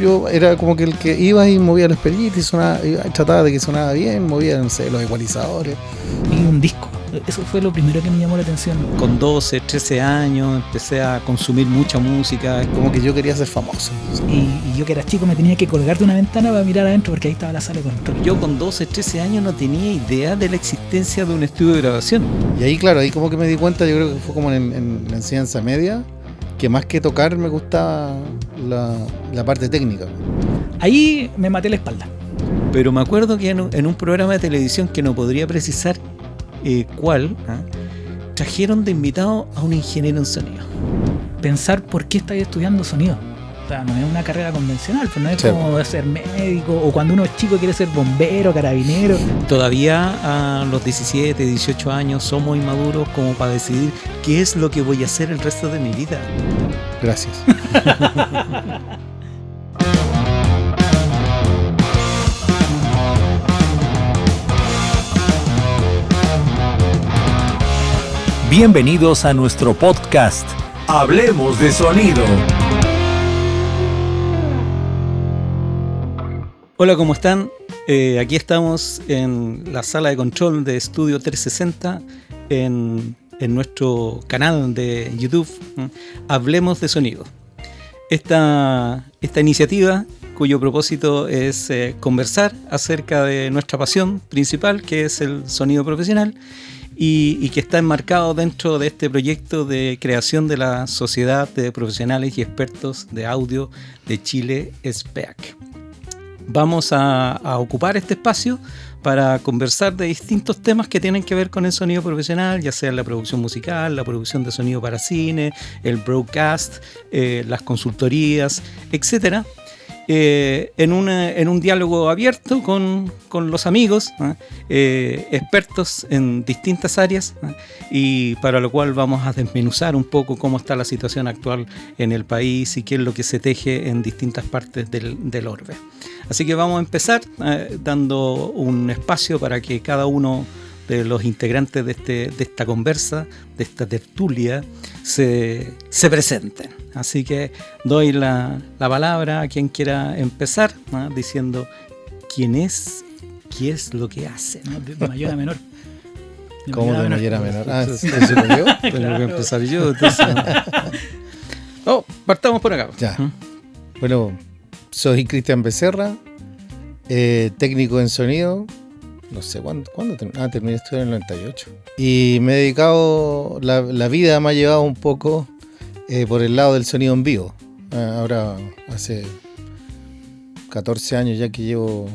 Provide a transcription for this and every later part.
Yo era como que el que iba y movía las perillitas y sonaba, y trataba de que sonaba bien, movía, no sé, los ecualizadores. Y un disco. Eso fue lo primero que me llamó la atención. Con 12, 13 años empecé a consumir mucha música. Como que yo quería ser famoso. Y yo que era chico me tenía que colgar de una ventana para mirar adentro porque ahí estaba la sala de control. Yo con 12, 13 años no tenía idea de la existencia de un estudio de grabación. Y ahí, claro, ahí como que me di cuenta, yo creo que fue como en la enseñanza media, que más que tocar me gustaba la parte técnica. Ahí me maté la espalda. Pero me acuerdo que en un programa de televisión que no podría precisar cuál, trajeron de invitado a un ingeniero en sonido. Pensar por qué estáis estudiando sonido. O sea, no es una carrera convencional, pues no es como ser médico o cuando uno es chico quiere ser bombero, carabinero. Todavía a los 17, 18 años somos inmaduros como para decidir qué es lo que voy a hacer el resto de mi vida. Gracias. Bienvenidos a nuestro podcast Hablemos de Sonido. Hola, ¿cómo están? Aquí estamos en la sala de control de Estudio 360 en nuestro canal de YouTube, Hablemos de Sonido. Esta iniciativa, cuyo propósito es conversar acerca de nuestra pasión principal, que es el sonido profesional, y que está enmarcado dentro de este proyecto de creación de la Sociedad de Profesionales y Expertos de Audio de Chile, SPEAC. Vamos a ocupar este espacio para conversar de distintos temas que tienen que ver con el sonido profesional, ya sea la producción musical, la producción de sonido para cine, el broadcast, las consultorías, etcétera. En un diálogo abierto con los amigos, expertos en distintas áreas, y para lo cual vamos a desmenuzar un poco cómo está la situación actual en el país y qué es lo que se teje en distintas partes del orbe. Así que vamos a empezar dando un espacio para que cada uno de los integrantes de esta conversa, de esta tertulia, se presenten. Así que doy la palabra a quien quiera empezar, diciendo quién es, qué es lo que hace. De mayor a menor. ¿Cómo de mayor a menor? ¿Eso lo yo? Tengo que empezar yo. Entonces, partamos por acá. Ya. Bueno, soy Cristian Becerra, técnico en sonido. No sé cuándo terminé. Terminé de estudiar en el 98. Y me he dedicado, la vida me ha llevado un poco por el lado del sonido en vivo. Ahora hace 14 años ya que llevo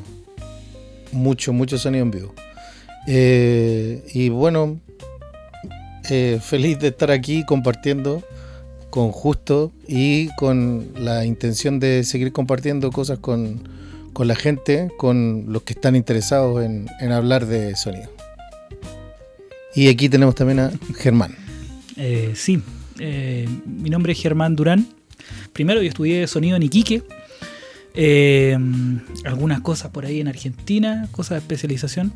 mucho sonido en vivo. Y bueno, feliz de estar aquí compartiendo con Justo y con la intención de seguir compartiendo cosas con la gente, con los que están interesados en hablar de sonido. Y aquí tenemos también a Germán. Sí, mi nombre es Germán Durán. Primero yo estudié sonido en Iquique, algunas cosas por ahí en Argentina, cosas de especialización.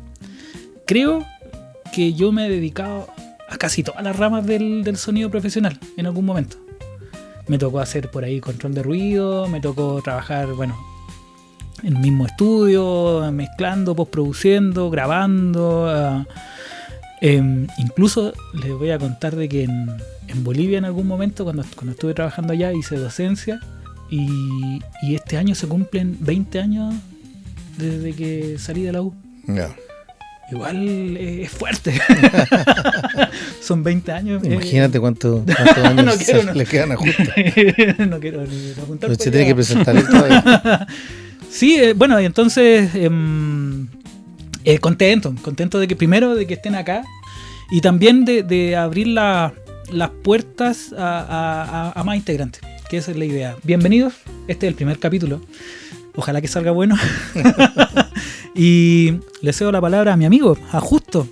Creo que yo me he dedicado a casi todas las ramas del sonido profesional en algún momento. Me tocó hacer por ahí control de ruido, me tocó trabajar, en el mismo estudio, mezclando, postproduciendo, grabando. Incluso les voy a contar de que en Bolivia en algún momento, cuando estuve trabajando allá, hice docencia y este año se cumplen 20 años desde que salí de la U. Yeah. Igual es fuerte. Son 20 años. Imagínate cuántos años le quedan a Justo. No quiero ni apuntar. Pero se tiene que presentar él todavía. Sí, y entonces contento de que estén acá y también de abrir las puertas a más integrantes, que esa es la idea. Bienvenidos, este es el primer capítulo, ojalá que salga bueno. Y le cedo la palabra a mi amigo, a Justo,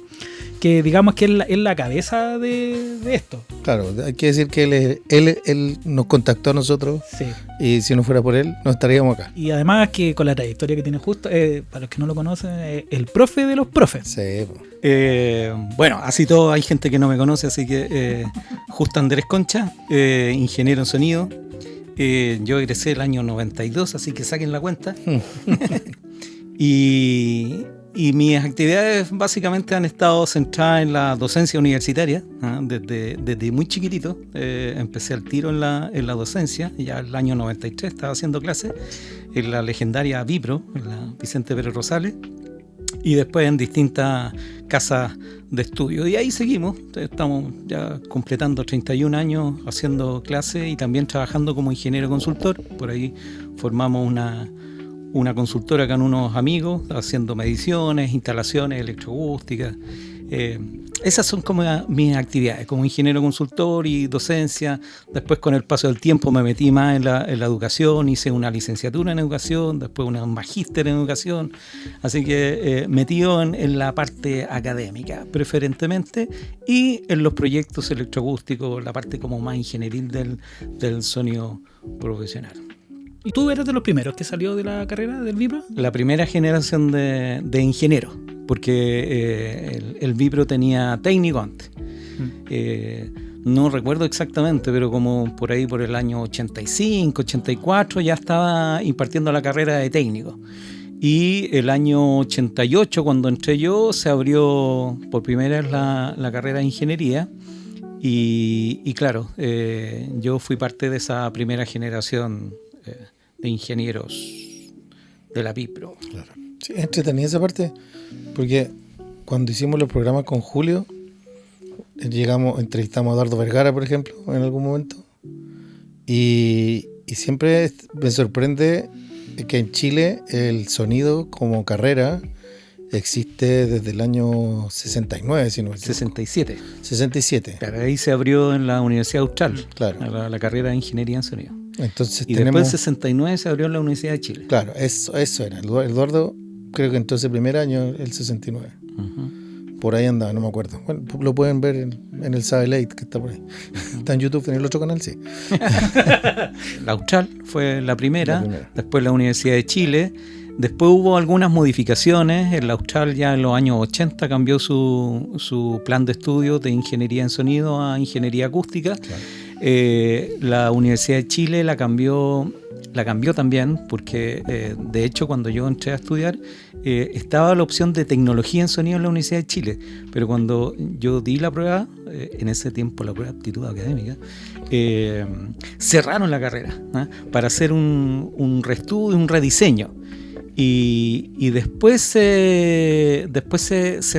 que digamos que es la cabeza de esto. Claro, hay que decir que él nos contactó a nosotros. Sí. Y si no fuera por él, no estaríamos acá. Y además que con la trayectoria que tiene Justo, para los que no lo conocen, el profe de los profes. Sí. Bueno, así todo, hay gente que no me conoce, así que Justo Andrés Concha, ingeniero en sonido, Yo egresé el año 92, así que saquen la cuenta. y mis actividades básicamente han estado centradas en la docencia universitaria. Desde muy chiquitito empecé al tiro en la docencia. Ya el año 93 estaba haciendo clases en la legendaria Vipro, en la Vicente Pérez Rosales, y después en distintas casas de estudio. Y ahí seguimos, estamos ya completando 31 años haciendo clases y también trabajando como ingeniero consultor. Por ahí formamos una consultora con unos amigos, haciendo mediciones, instalaciones electroacústicas. Esas son como mis actividades, como ingeniero consultor y docencia. Después, con el paso del tiempo, me metí más en la educación, hice una licenciatura en educación, después un magíster en educación. Así que metido en la parte académica, preferentemente, y en los proyectos electroacústicos, la parte como más ingenieril del sonido profesional. ¿Y tú eres de los primeros que salió de la carrera del Vipro? La primera generación de ingenieros, porque el Vipro tenía técnico antes. No recuerdo exactamente, pero como por ahí por el año 85, 84 ya estaba impartiendo la carrera de técnico. Y el año 88, cuando entré yo, se abrió por primera vez la carrera de ingeniería. Y claro, yo fui parte de esa primera generación de ingenieros de la Vipro. Claro. Sí, es entretenida esa parte, porque cuando hicimos los programas con Julio, entrevistamos a Eduardo Vergara, por ejemplo, en algún momento, y siempre me sorprende que en Chile el sonido como carrera existe desde el año 69, si no me equivoco. 67. 67. Claro, ahí se abrió en la Universidad Austral, claro. la carrera de Ingeniería en Sonido. Entonces y después en 69 se abrió en la Universidad de Chile. Claro, eso era. Eduardo creo que entró ese primer año, el 69. Uh-huh. Por ahí andaba, no me acuerdo. Bueno, lo pueden ver en el Satellite que está por ahí. Uh-huh. Está en YouTube, en el otro canal, sí. La Austral fue la primera, después la Universidad de Chile. Después hubo algunas modificaciones. En la Austral ya en los años 80 cambió su plan de estudio de ingeniería en sonido a ingeniería acústica. Claro. La Universidad de Chile la cambió también porque de hecho cuando yo entré a estudiar estaba la opción de tecnología en sonido en la Universidad de Chile, pero cuando yo di la prueba, en ese tiempo la prueba de aptitud académica, cerraron la carrera para hacer un reestudio, un rediseño. Y después se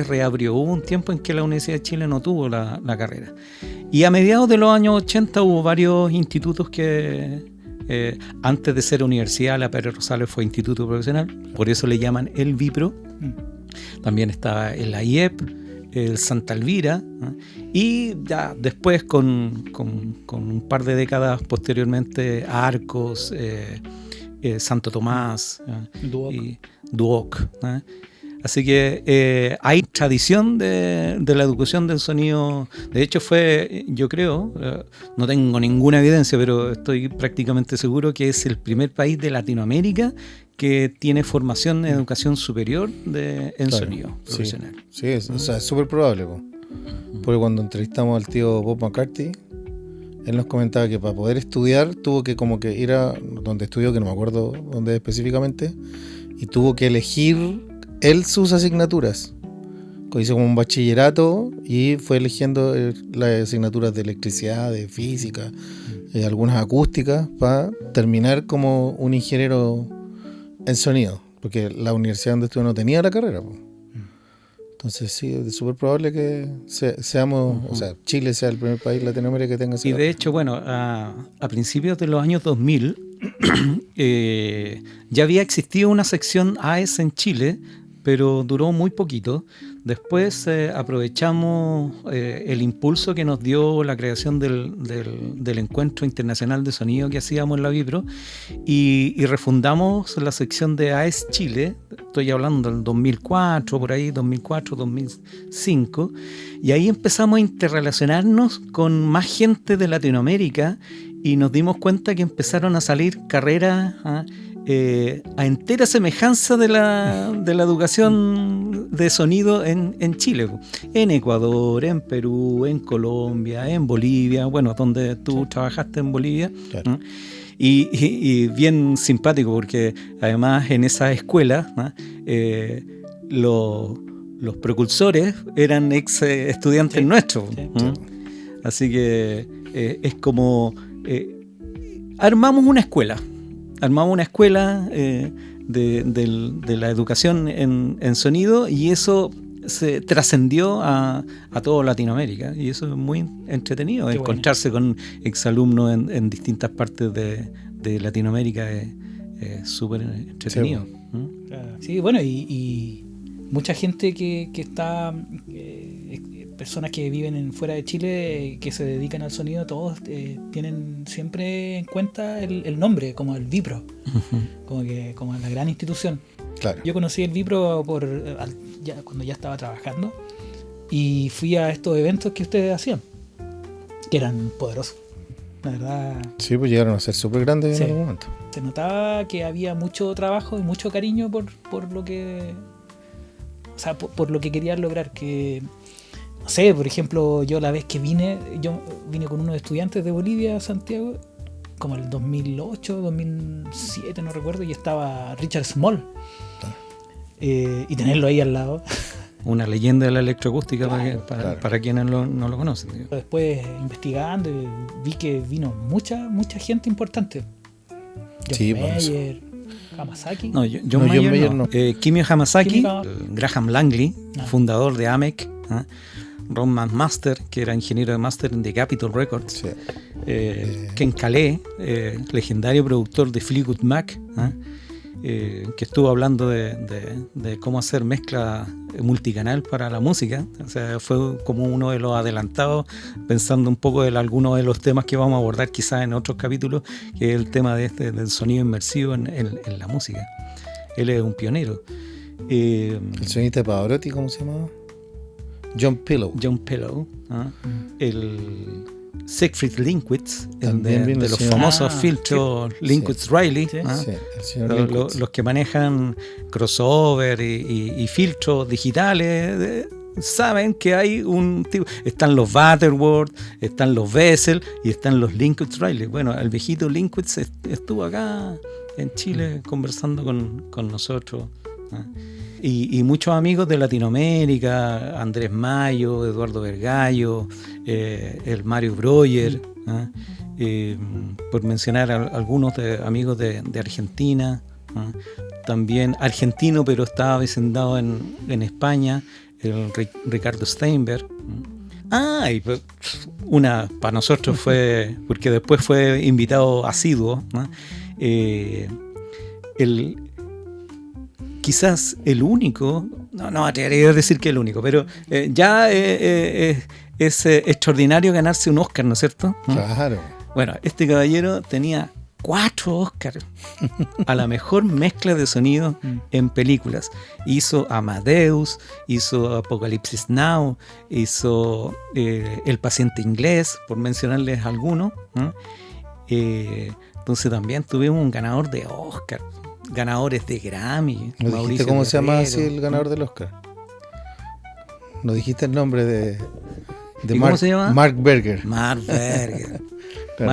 reabrió. Hubo un tiempo en que la Universidad de Chile no tuvo la carrera. Y a mediados de los años 80 hubo varios institutos que, antes de ser universidad, la Pérez Rosales fue instituto profesional, por eso le llaman el Vipro. También estaba el IEP, el Santa Elvira, y ya después con un par de décadas posteriormente Arcos, Santo Tomás y Duoc. Así que hay tradición de la educación del sonido. De hecho fue, yo creo, no tengo ninguna evidencia, pero estoy prácticamente seguro que es el primer país de Latinoamérica que tiene formación en educación superior en sonido profesional. Sí, o sea, es súper probable. Porque cuando entrevistamos al tío Bob McCarthy, él nos comentaba que para poder estudiar tuvo que como que ir a donde estudió, que no me acuerdo dónde específicamente, y tuvo que elegir él sus asignaturas. Hizo como un bachillerato y fue eligiendo las asignaturas de electricidad, de física, algunas acústicas, para terminar como un ingeniero en sonido, porque la universidad donde estudió no tenía la carrera. Entonces sí, es súper probable que seamos, o sea, Chile sea el primer país de Latinoamérica que tenga esa. Y de hecho, bueno, a principios de los años 2000 ya había existido una sección AES en Chile, pero duró muy poquito. Después aprovechamos el impulso que nos dio la creación del Encuentro Internacional de Sonido que hacíamos en la Vipro y refundamos la sección de AES Chile. Estoy hablando del 2004, por ahí, 2004, 2005. Y ahí empezamos a interrelacionarnos con más gente de Latinoamérica y nos dimos cuenta que empezaron a salir carreras a entera semejanza de la educación de sonido en Chile, en Ecuador, en Perú, en Colombia, en Bolivia, bueno, donde tú trabajaste en Bolivia. Claro. Y bien simpático porque además en esa escuela, ¿no? Los precursores eran ex estudiantes nuestros. ¿No? Así que es como armamos una escuela de la educación en sonido, y eso se trascendió a toda Latinoamérica, y eso es muy entretenido. Qué encontrarse con exalumnos en distintas partes de Latinoamérica es súper entretenido. Sí, bueno, y mucha gente que está, personas que viven fuera de Chile, que se dedican al sonido, todos tienen siempre en cuenta el nombre, como el Vipro, como la gran institución. Claro. Yo conocí el Vipro cuando ya estaba trabajando, y fui a estos eventos que ustedes hacían, que eran poderosos, la verdad. Sí, pues llegaron a ser súper grandes en algún momento. Se notaba que había mucho trabajo y mucho cariño por lo que, o sea, por lo que querían lograr. Que, no sé, por ejemplo, yo la vez que vine con unos estudiantes de Bolivia a Santiago, como el 2008, 2007, no recuerdo, y estaba Richard Small. Y tenerlo ahí al lado. Una leyenda de la electroacústica, claro, para quienes no lo conocen. Digo. Después, investigando, vi que vino mucha gente importante. John Mayer, Hamasaki. No, John Mayer no. Kimio Hamasaki, Graham Langley, fundador de AMEC, Ron McMaster, que era ingeniero de mastering de Capitol Records, sí. Ken Calais, legendario productor de Fleetwood Mac, que estuvo hablando de cómo hacer mezcla multicanal para la música. O sea, fue como uno de los adelantados, pensando un poco en algunos de los temas que vamos a abordar quizás en otros capítulos, que es el tema del sonido inmersivo en la música. Él es un pionero. El sonista de Pavarotti, ¿cómo se llamaba? John Pillow. El Siegfried Linkwitz, de los famosos filtros Linkwitz-Riley, sí, los que manejan crossover y filtros digitales, saben que hay un tipo. Están los Butterworth, están los Bessel y están los Linkwitz-Riley. Bueno, el viejito Linkwitz estuvo acá en Chile conversando con nosotros. Y muchos amigos de Latinoamérica, Andrés Mayo, Eduardo Vergallo, el Mario Breuer, por mencionar algunos amigos de Argentina, también argentino pero estaba vecindado en España, el Ricardo Steinberg. Y para nosotros fue, porque después fue invitado asiduo, quizás el único, no atrevería a decir que el único, pero ya es extraordinario ganarse un Oscar, ¿no es cierto? Claro. Bueno, este caballero tenía 4 Oscars a la mejor mezcla de sonido en películas. Hizo Amadeus, hizo Apocalipsis Now, hizo El paciente inglés, por mencionarles algunos. Entonces también tuvimos un ganador de Oscar. Ganadores de Grammy. ¿No dijiste cómo se llama así el ganador del Oscar? ¿No dijiste el nombre de ¿cómo se llama? Mark Berger. Mark Berger. Claro.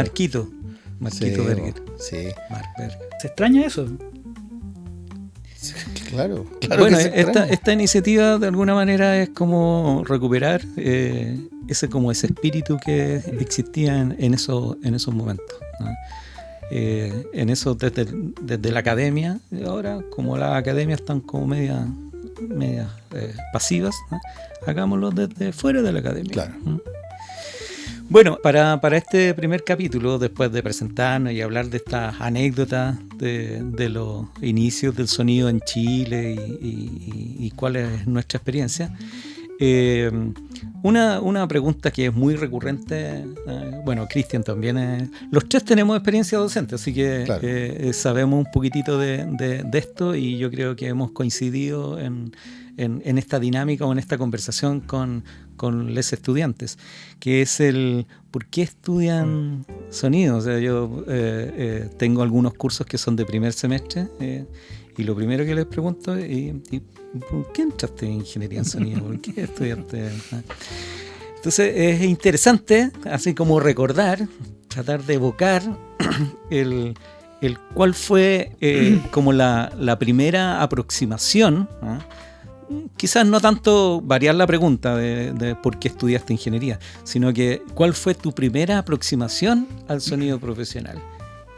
Marquito Berger. Sí. Mark Berger. ¿Se extraña eso? Sí, claro. Bueno, esta iniciativa de alguna manera es como recuperar ese espíritu que existía en esos momentos, ¿no? En eso desde la academia, ahora como las academias están como medias pasivas, ¿no? Hagámoslo desde fuera de la academia. Claro. Bueno, para este primer capítulo, después de presentarnos y hablar de estas anécdotas de los inicios del sonido en Chile y cuál es nuestra experiencia, una pregunta que es muy recurrente, bueno, Cristian también, los tres tenemos experiencia docente, así que claro, sabemos un poquitito de esto, y yo creo que hemos coincidido en esta dinámica o en esta conversación con los estudiantes, que es el ¿por qué estudian sonido? O sea, yo tengo algunos cursos que son de primer semestre, y lo primero que les pregunto es ¿por qué entraste en ingeniería en sonido? ¿Por qué estudiaste? Entonces es interesante, así como recordar, tratar de evocar ¿cuál fue como la primera aproximación? ¿Ah? Quizás no tanto variar la pregunta de por qué estudiaste ingeniería, sino que ¿cuál fue tu primera aproximación al sonido profesional?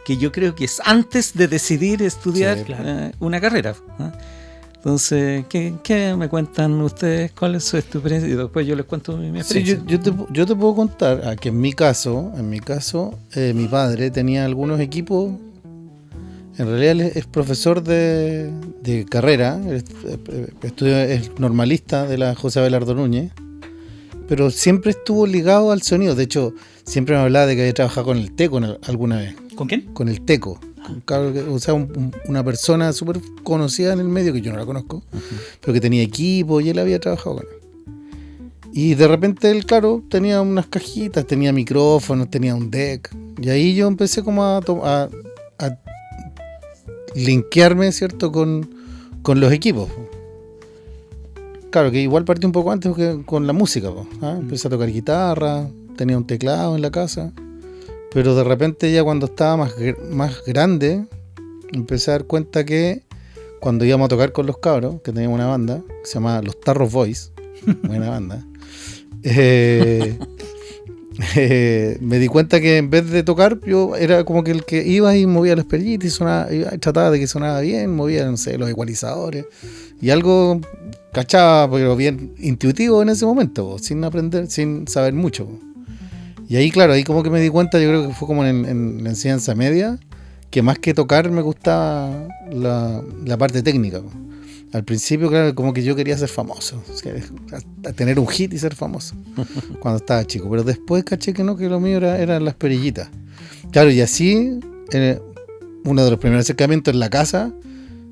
Que yo creo que es antes de decidir estudiar una carrera. ¿Ah? Entonces, ¿qué me cuentan ustedes? ¿Cuál es su experiencia? Y después yo les cuento mi experiencia. Sí, yo te puedo contar que en mi caso, mi padre tenía algunos equipos. En realidad él es profesor de carrera, es normalista de la José Abelardo Núñez, pero siempre estuvo ligado al sonido. De hecho, siempre me hablaba de que había trabajado con el Teco alguna vez. ¿Con quién? Con el Teco. O sea, una persona súper conocida en el medio, que yo no la conozco, pero que tenía equipo y él había trabajado con él. Y de repente él, claro, tenía unas cajitas, tenía micrófonos, tenía un deck. Y ahí yo empecé como a linkearme, ¿cierto?, con los equipos. Claro, que igual partí un poco antes que con la música, ¿ah? Empecé a tocar guitarra, tenía un teclado en la casa, pero de repente ya cuando estaba más grande, empecé a dar cuenta que cuando íbamos a tocar con los cabros, que teníamos una banda, que se llamaba Los Tarros Boys, buena banda, me di cuenta que en vez de tocar, yo era como que el que iba y movía las perillitas y sonaba, y trataba de que sonaba bien, movía, no sé, los ecualizadores y algo cachaba, pero bien intuitivo en ese momento, sin aprender, sin saber mucho. Y ahí, claro, ahí como que me di cuenta, yo creo que fue como en la enseñanza media, que más que tocar me gustaba la parte técnica. Al principio, claro, como que yo quería ser famoso, o sea, tener un hit y ser famoso cuando estaba chico, pero después caché que no, que lo mío eran las perillitas. Claro, y así, uno de los primeros acercamientos en la casa,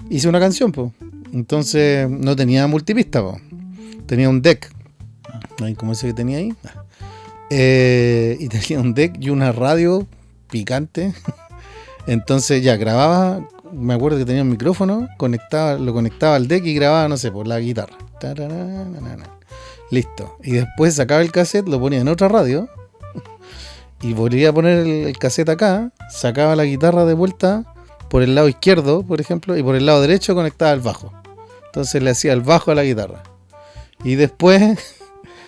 hice una canción, pues. Entonces no tenía multipista, pues. Tenía un deck, como ese que tenía ahí, y tenía un deck y una radio picante. Entonces ya grababa. Me acuerdo que tenía un micrófono, lo conectaba al deck y grababa, no sé, por la guitarra. Listo. Y después sacaba el cassette, lo ponía en otra radio y volvía a poner el cassette acá, sacaba la guitarra de vuelta por el lado izquierdo, por ejemplo, y por el lado derecho conectaba el bajo. Entonces le hacía el bajo a la guitarra. Y después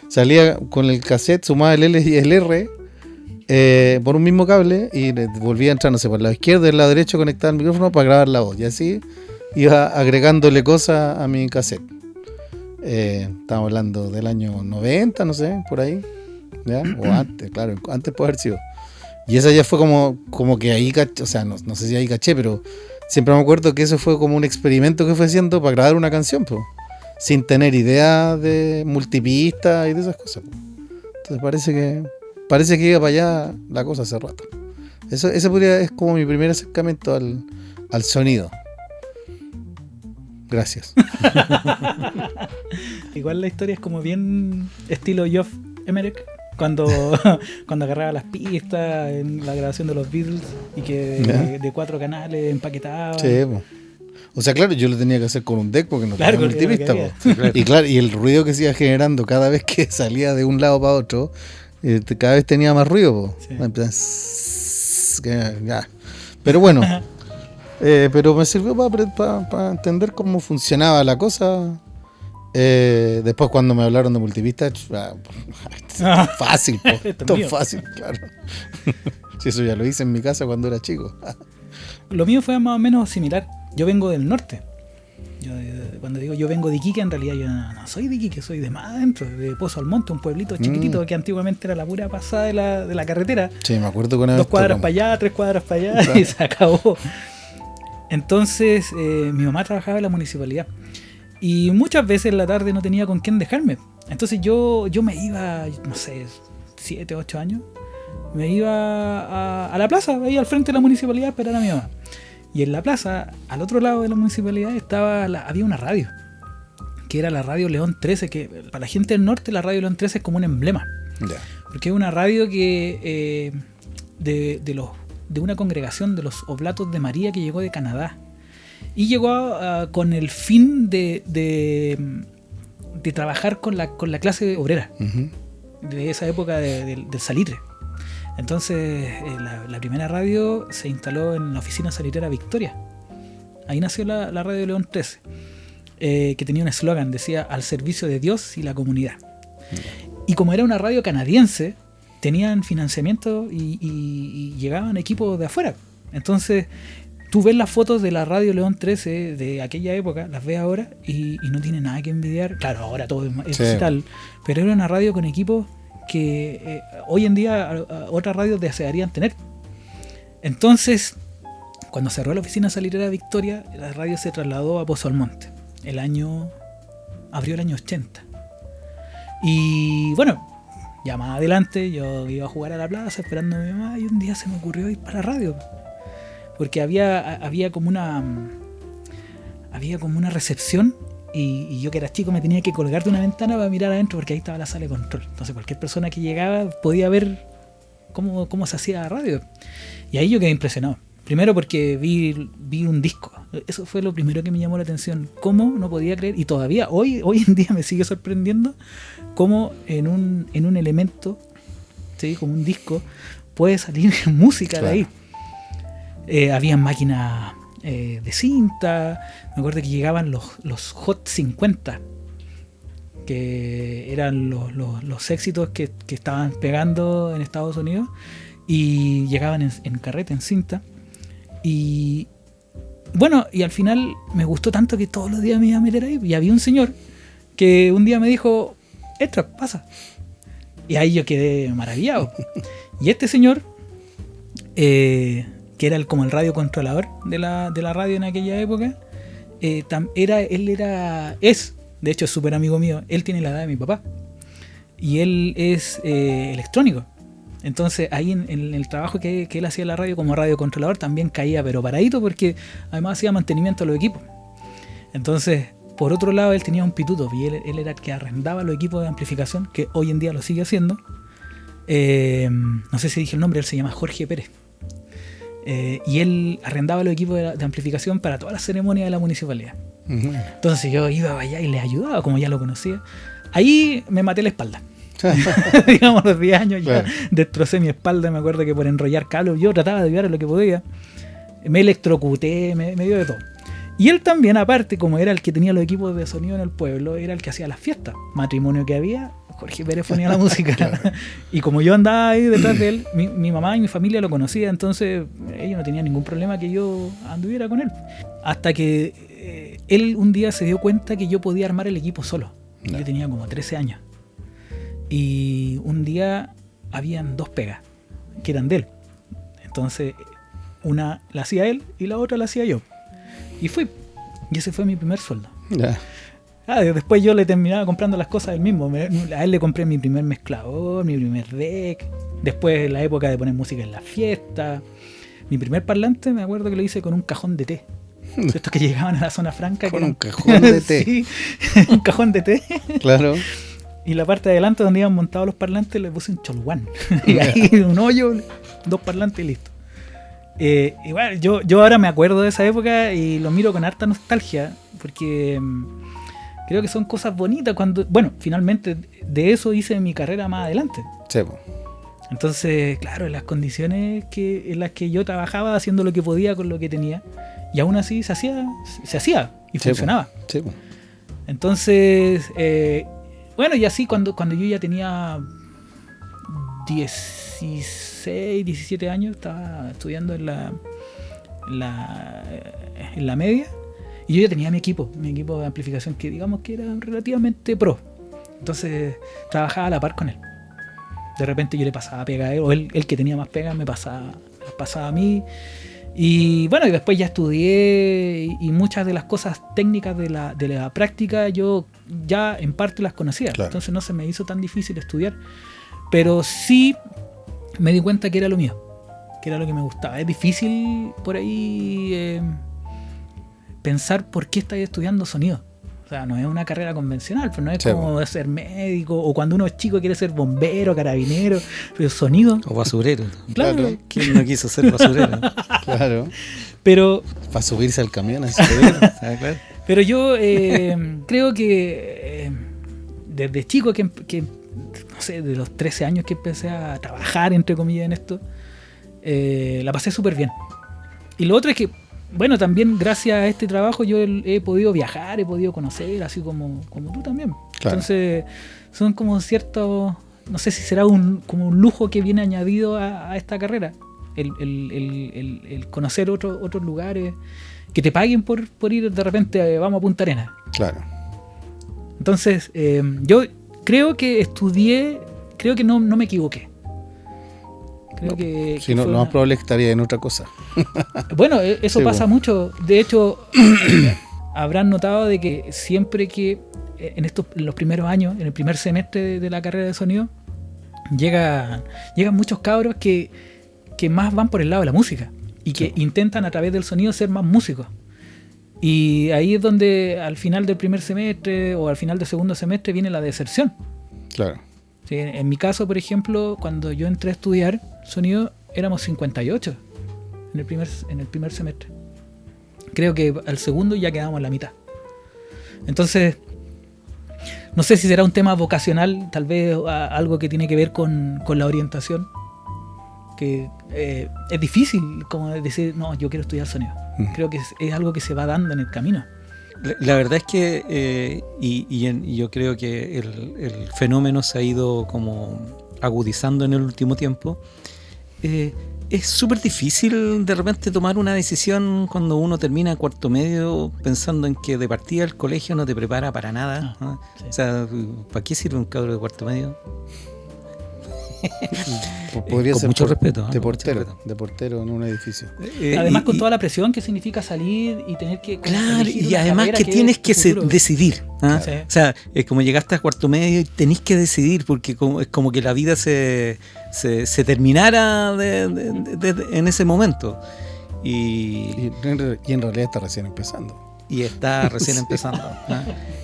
salía con el cassette, sumaba el L y el R por un mismo cable y volvía a entrar, no sé, por el lado izquierdo y el lado derecho conectaba el micrófono para grabar la voz. Y así iba agregándole cosas a mi cassette. Estamos hablando del año 90, no sé, por ahí, ¿ya? O antes, claro, antes puede haber sido. Y esa ya fue como que ahí caché, o sea, no sé si ahí caché, pero siempre me acuerdo que eso fue como un experimento que fue haciendo para grabar una canción, pues, sin tener idea de multipista y de esas cosas, pues. Entonces parece que iba para allá la cosa hace rato. Ese es como mi primer acercamiento al sonido. Gracias. Igual la historia es como bien estilo Geoff Emerick, cuando agarraba las pistas en la grabación de los Beatles y que de 4 canales empaquetaba. Sí, pues. O sea, claro, yo lo tenía que hacer con un deck porque no claro, tenía multipista. Sí, claro. Y claro, y el ruido que se iba generando cada vez que salía de un lado para otro, cada vez tenía más ruido. Sí. Pero bueno, pero me sirvió para entender cómo funcionaba la cosa. Después cuando me hablaron de multipista, fácil, todo fácil, claro. Sí, eso ya lo hice en mi casa cuando era chico. Lo mío fue más o menos similar. Yo vengo del norte. Cuando digo yo vengo de Iquique, en realidad yo no soy de Iquique, soy de más adentro, de Pozo Almonte, un pueblito chiquitito que antiguamente era la pura pasada de la carretera. Sí, me acuerdo con 2 cuadras para allá, 3 cuadras para allá, claro. Y se acabó. Entonces mi mamá trabajaba en la municipalidad y muchas veces en la tarde no tenía con quién dejarme. Entonces yo me iba, no sé, 7, 8 años, me iba a la plaza, ahí al frente de la municipalidad a esperar a mi mamá. Y en la plaza, al otro lado de la municipalidad, había una radio, que era la radio León 13, que para la gente del norte la radio León 13 es como un emblema. Yeah. Porque es una radio que de una congregación de los Oblatos de María que llegó de Canadá. Y llegó con el fin de trabajar con la clase obrera, de esa época del salitre. Entonces, la primera radio se instaló en la oficina sanitaria Victoria. Ahí nació la radio León 13, que tenía un eslogan, decía: al servicio de Dios y la comunidad. Y como era una radio canadiense, tenían financiamiento y llegaban equipos de afuera. Entonces, tú ves las fotos de la radio León 13 de aquella época, las ves ahora y no tiene nada que envidiar. Claro, ahora todo es digital, pero era una radio con equipos que hoy en día otras radios desearían tener. Entonces, cuando cerró la oficina sanitaria Victoria, la radio se trasladó a Pozo Almonte. Abrió el año 80. Y bueno, ya más adelante yo iba a jugar a la plaza esperando a mi mamá y un día se me ocurrió ir para la radio. Porque había como una recepción y yo que era chico me tenía que colgar de una ventana para mirar adentro porque ahí estaba la sala de control. Entonces cualquier persona que llegaba podía ver cómo se hacía la radio. Y ahí yo quedé impresionado. Primero porque vi un disco. Eso fue lo primero que me llamó la atención. Cómo no podía creer, y todavía hoy en día me sigue sorprendiendo, cómo en un elemento, ¿sí?, como un disco, puede salir música de ahí. Había máquinas de cinta. Me acuerdo que llegaban los Hot 50, que eran los éxitos que estaban pegando en Estados Unidos, y llegaban en carrete, en cinta. Y bueno, y al final me gustó tanto que todos los días me iba a meter ahí. Y había un señor que un día me dijo: entra, pasa. Y ahí yo quedé maravillado. Y este señor, que era como el radiocontrolador de la radio en aquella época, es de hecho súper amigo mío. Él tiene la edad de mi papá y él es electrónico. Entonces ahí en el trabajo que él hacía en la radio como radiocontrolador también caía pero paradito, porque además hacía mantenimiento de los equipos. Entonces, por otro lado, él tenía un pituto y él era el que arrendaba los equipos de amplificación, que hoy en día lo sigue haciendo. No sé si dije el nombre, él se llama Jorge Pérez. Y él arrendaba los equipos de amplificación para todas las ceremonias de la municipalidad. Uh-huh. Entonces yo iba allá y le ayudaba, como ya lo conocía. Ahí me maté la espalda. Digamos, los 10 años ya destrocé mi espalda. Me acuerdo que por enrollar cables yo trataba de ayudar a lo que podía. Me electrocuté, me dio de todo. Y él también, aparte, como era el que tenía los equipos de sonido en el pueblo, era el que hacía las fiestas. Matrimonio que había, Jorge Pérez ponía la música. Y como yo andaba ahí detrás de él, mi mamá y mi familia lo conocían, entonces ellos no tenían ningún problema que yo anduviera con él. Hasta que él un día se dio cuenta que yo podía armar el equipo solo. Yo tenía como 13 años. Y un día habían 2 pegas que eran de él. Entonces una la hacía él y la otra la hacía yo. Y ese fue mi primer sueldo. Después yo le terminaba comprando las cosas él mismo. A él le compré mi primer mezclador, mi primer deck. Después la época de poner música en la fiesta. Mi primer parlante me acuerdo que lo hice con un cajón de té. Estos que llegaban a la zona franca. Con un cajón de té. Sí, un cajón de té. Claro. Y la parte de adelante donde iban montados los parlantes le puse un cholguán. Y ahí un hoyo, 2 parlantes y listo. Y bueno, yo ahora me acuerdo de esa época y lo miro con harta nostalgia, porque creo que son cosas bonitas finalmente de eso hice mi carrera más adelante. Sí. Entonces, claro, en las condiciones en las que yo trabajaba haciendo lo que podía con lo que tenía, y aún así se hacía y funcionaba. Sí. Entonces, bueno, y así cuando yo ya tenía 16, 17 años, estaba estudiando en la media, y yo ya tenía mi equipo de amplificación, que digamos que era relativamente pro. Entonces trabajaba a la par con él. De repente yo le pasaba pega a él, o él que tenía más pega me pasaba a mí. Y bueno, y después ya estudié, y muchas de las cosas técnicas de la práctica yo ya en parte las conocía. Claro. Entonces no se me hizo tan difícil estudiar, pero sí me di cuenta que era lo mío, que era lo que me gustaba. Es difícil por ahí pensar por qué estás estudiando sonido. O sea, no es una carrera convencional, pero no es como ser médico, o cuando uno es chico quiere ser bombero, carabinero, pero sonido. O basurero. Claro. ¿Quién no quiso ser basurero? Claro. Pero para subirse al camión así. Claro. Pero yo creo que desde chico que no sé, de los 13 años que empecé a trabajar, entre comillas, en esto, la pasé súper bien. Y lo otro es que, bueno, también gracias a este trabajo yo he podido viajar, he podido conocer, así como tú también. Claro. Entonces, son como ciertos, no sé si será como un lujo que viene añadido a esta carrera. El conocer otros lugares, que te paguen por ir de repente, vamos a Punta Arenas. Claro. Entonces, yo creo que estudié, creo que no me equivoqué. Creo que Si no, fue lo más probable es que estaría en otra cosa. Bueno, eso Sí, pasa bueno. mucho. De hecho, habrán notado de que siempre que en los primeros años, en el primer semestre de la carrera de sonido, llegan muchos cabros que más van por el lado de la música y que intentan a través del sonido ser más músicos. Y ahí es donde al final del primer semestre o al final del segundo semestre viene la deserción. Claro. Sí, en mi caso, por ejemplo, cuando yo entré a estudiar sonido, éramos 58 en el primer semestre. Creo que al segundo ya quedamos en la mitad. Entonces, no sé si será un tema vocacional, tal vez algo que tiene que ver con la orientación. Que es difícil como decir, no, yo quiero estudiar sonido. Creo que es algo que se va dando en el camino. La verdad es que, yo creo que el fenómeno se ha ido como agudizando en el último tiempo. Es súper difícil de repente tomar una decisión cuando uno termina cuarto medio pensando en que de partida el colegio no te prepara para nada, ¿no? Sí. O sea, ¿para qué sirve un cabro de cuarto medio? Podría con ser mucho respeto, ¿no? de Con mucho portero, respeto. de portero en un edificio. Además, con toda la presión que significa salir y tener que Claro, elegir y una además carrera que tienes es tu que futuro. decidir. ¿Ah? Sí. O sea, es como llegaste a cuarto medio y tenés que decidir, porque es como que la vida se terminara en ese momento. Y en realidad está recién empezando. Y está recién empezando. ¿Ah?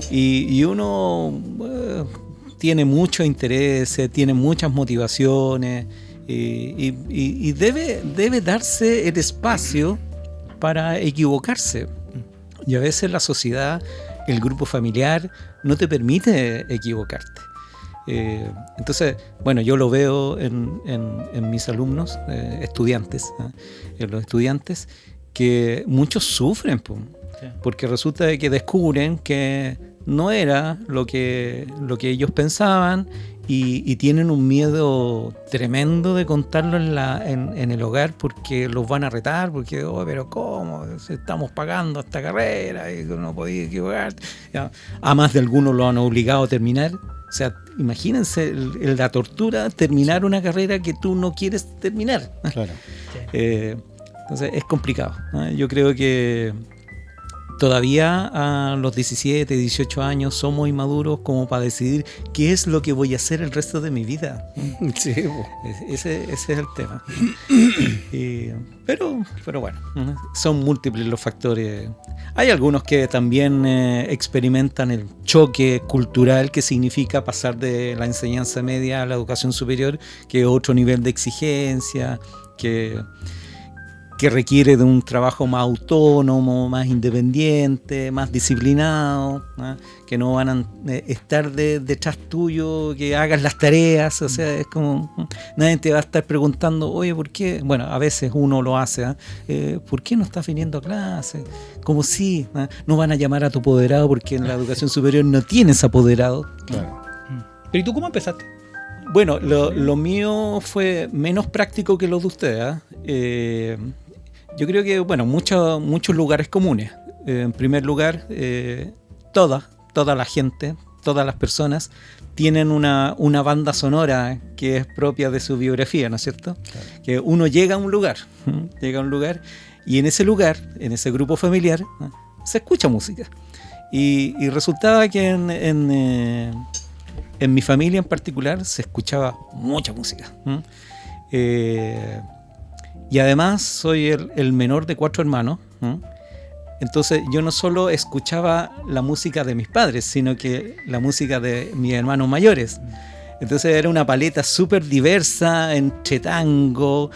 Y uno tiene muchos intereses, tiene muchas motivaciones y debe darse el espacio para equivocarse. Y a veces la sociedad, el grupo familiar, no te permite equivocarte. Entonces, bueno, yo lo veo en mis alumnos, estudiantes, en los estudiantes, que muchos sufren, porque resulta de que descubren que no era lo que ellos pensaban y tienen un miedo tremendo de contarlo en el hogar porque los van a retar, porque, pero ¿cómo? Estamos pagando esta carrera y no podéis equivocarte. Ya, a más de algunos lo han obligado a terminar. O sea, imagínense la tortura, terminar una carrera que tú no quieres terminar. Claro. Entonces es complicado, ¿no? Yo creo que todavía a los 17, 18 años somos inmaduros como para decidir qué es lo que voy a hacer el resto de mi vida. Sí, Ese es el tema. Pero bueno, son múltiples los factores. Hay algunos que también experimentan el choque cultural que significa pasar de la enseñanza media a la educación superior, que es otro nivel de exigencia, que requiere de un trabajo más autónomo, más independiente, más disciplinado, ¿no? Que no van a estar detrás tuyo, que hagas las tareas, o sea, es como, nadie te va a estar preguntando, oye, ¿por qué? Bueno, a veces uno lo hace, ¿por qué no estás viniendo a clase? Como si, no van a llamar a tu apoderado porque en la educación superior no tienes apoderado. claro. ¿Pero y tú cómo empezaste? Bueno, lo mío fue menos práctico que lo de ustedes. Yo creo que, bueno, muchos lugares comunes. En primer lugar, toda la gente, todas las personas tienen una banda sonora que es propia de su biografía, ¿no es cierto? Claro. Que uno llega a un lugar y en ese lugar, en ese grupo familiar, se escucha música. Y resultaba que en mi familia en particular se escuchaba mucha música. Y además soy el menor de 4 hermanos. Entonces yo no solo escuchaba la música de mis padres, sino que la música de mis hermanos mayores. Entonces era una paleta súper diversa entre tango,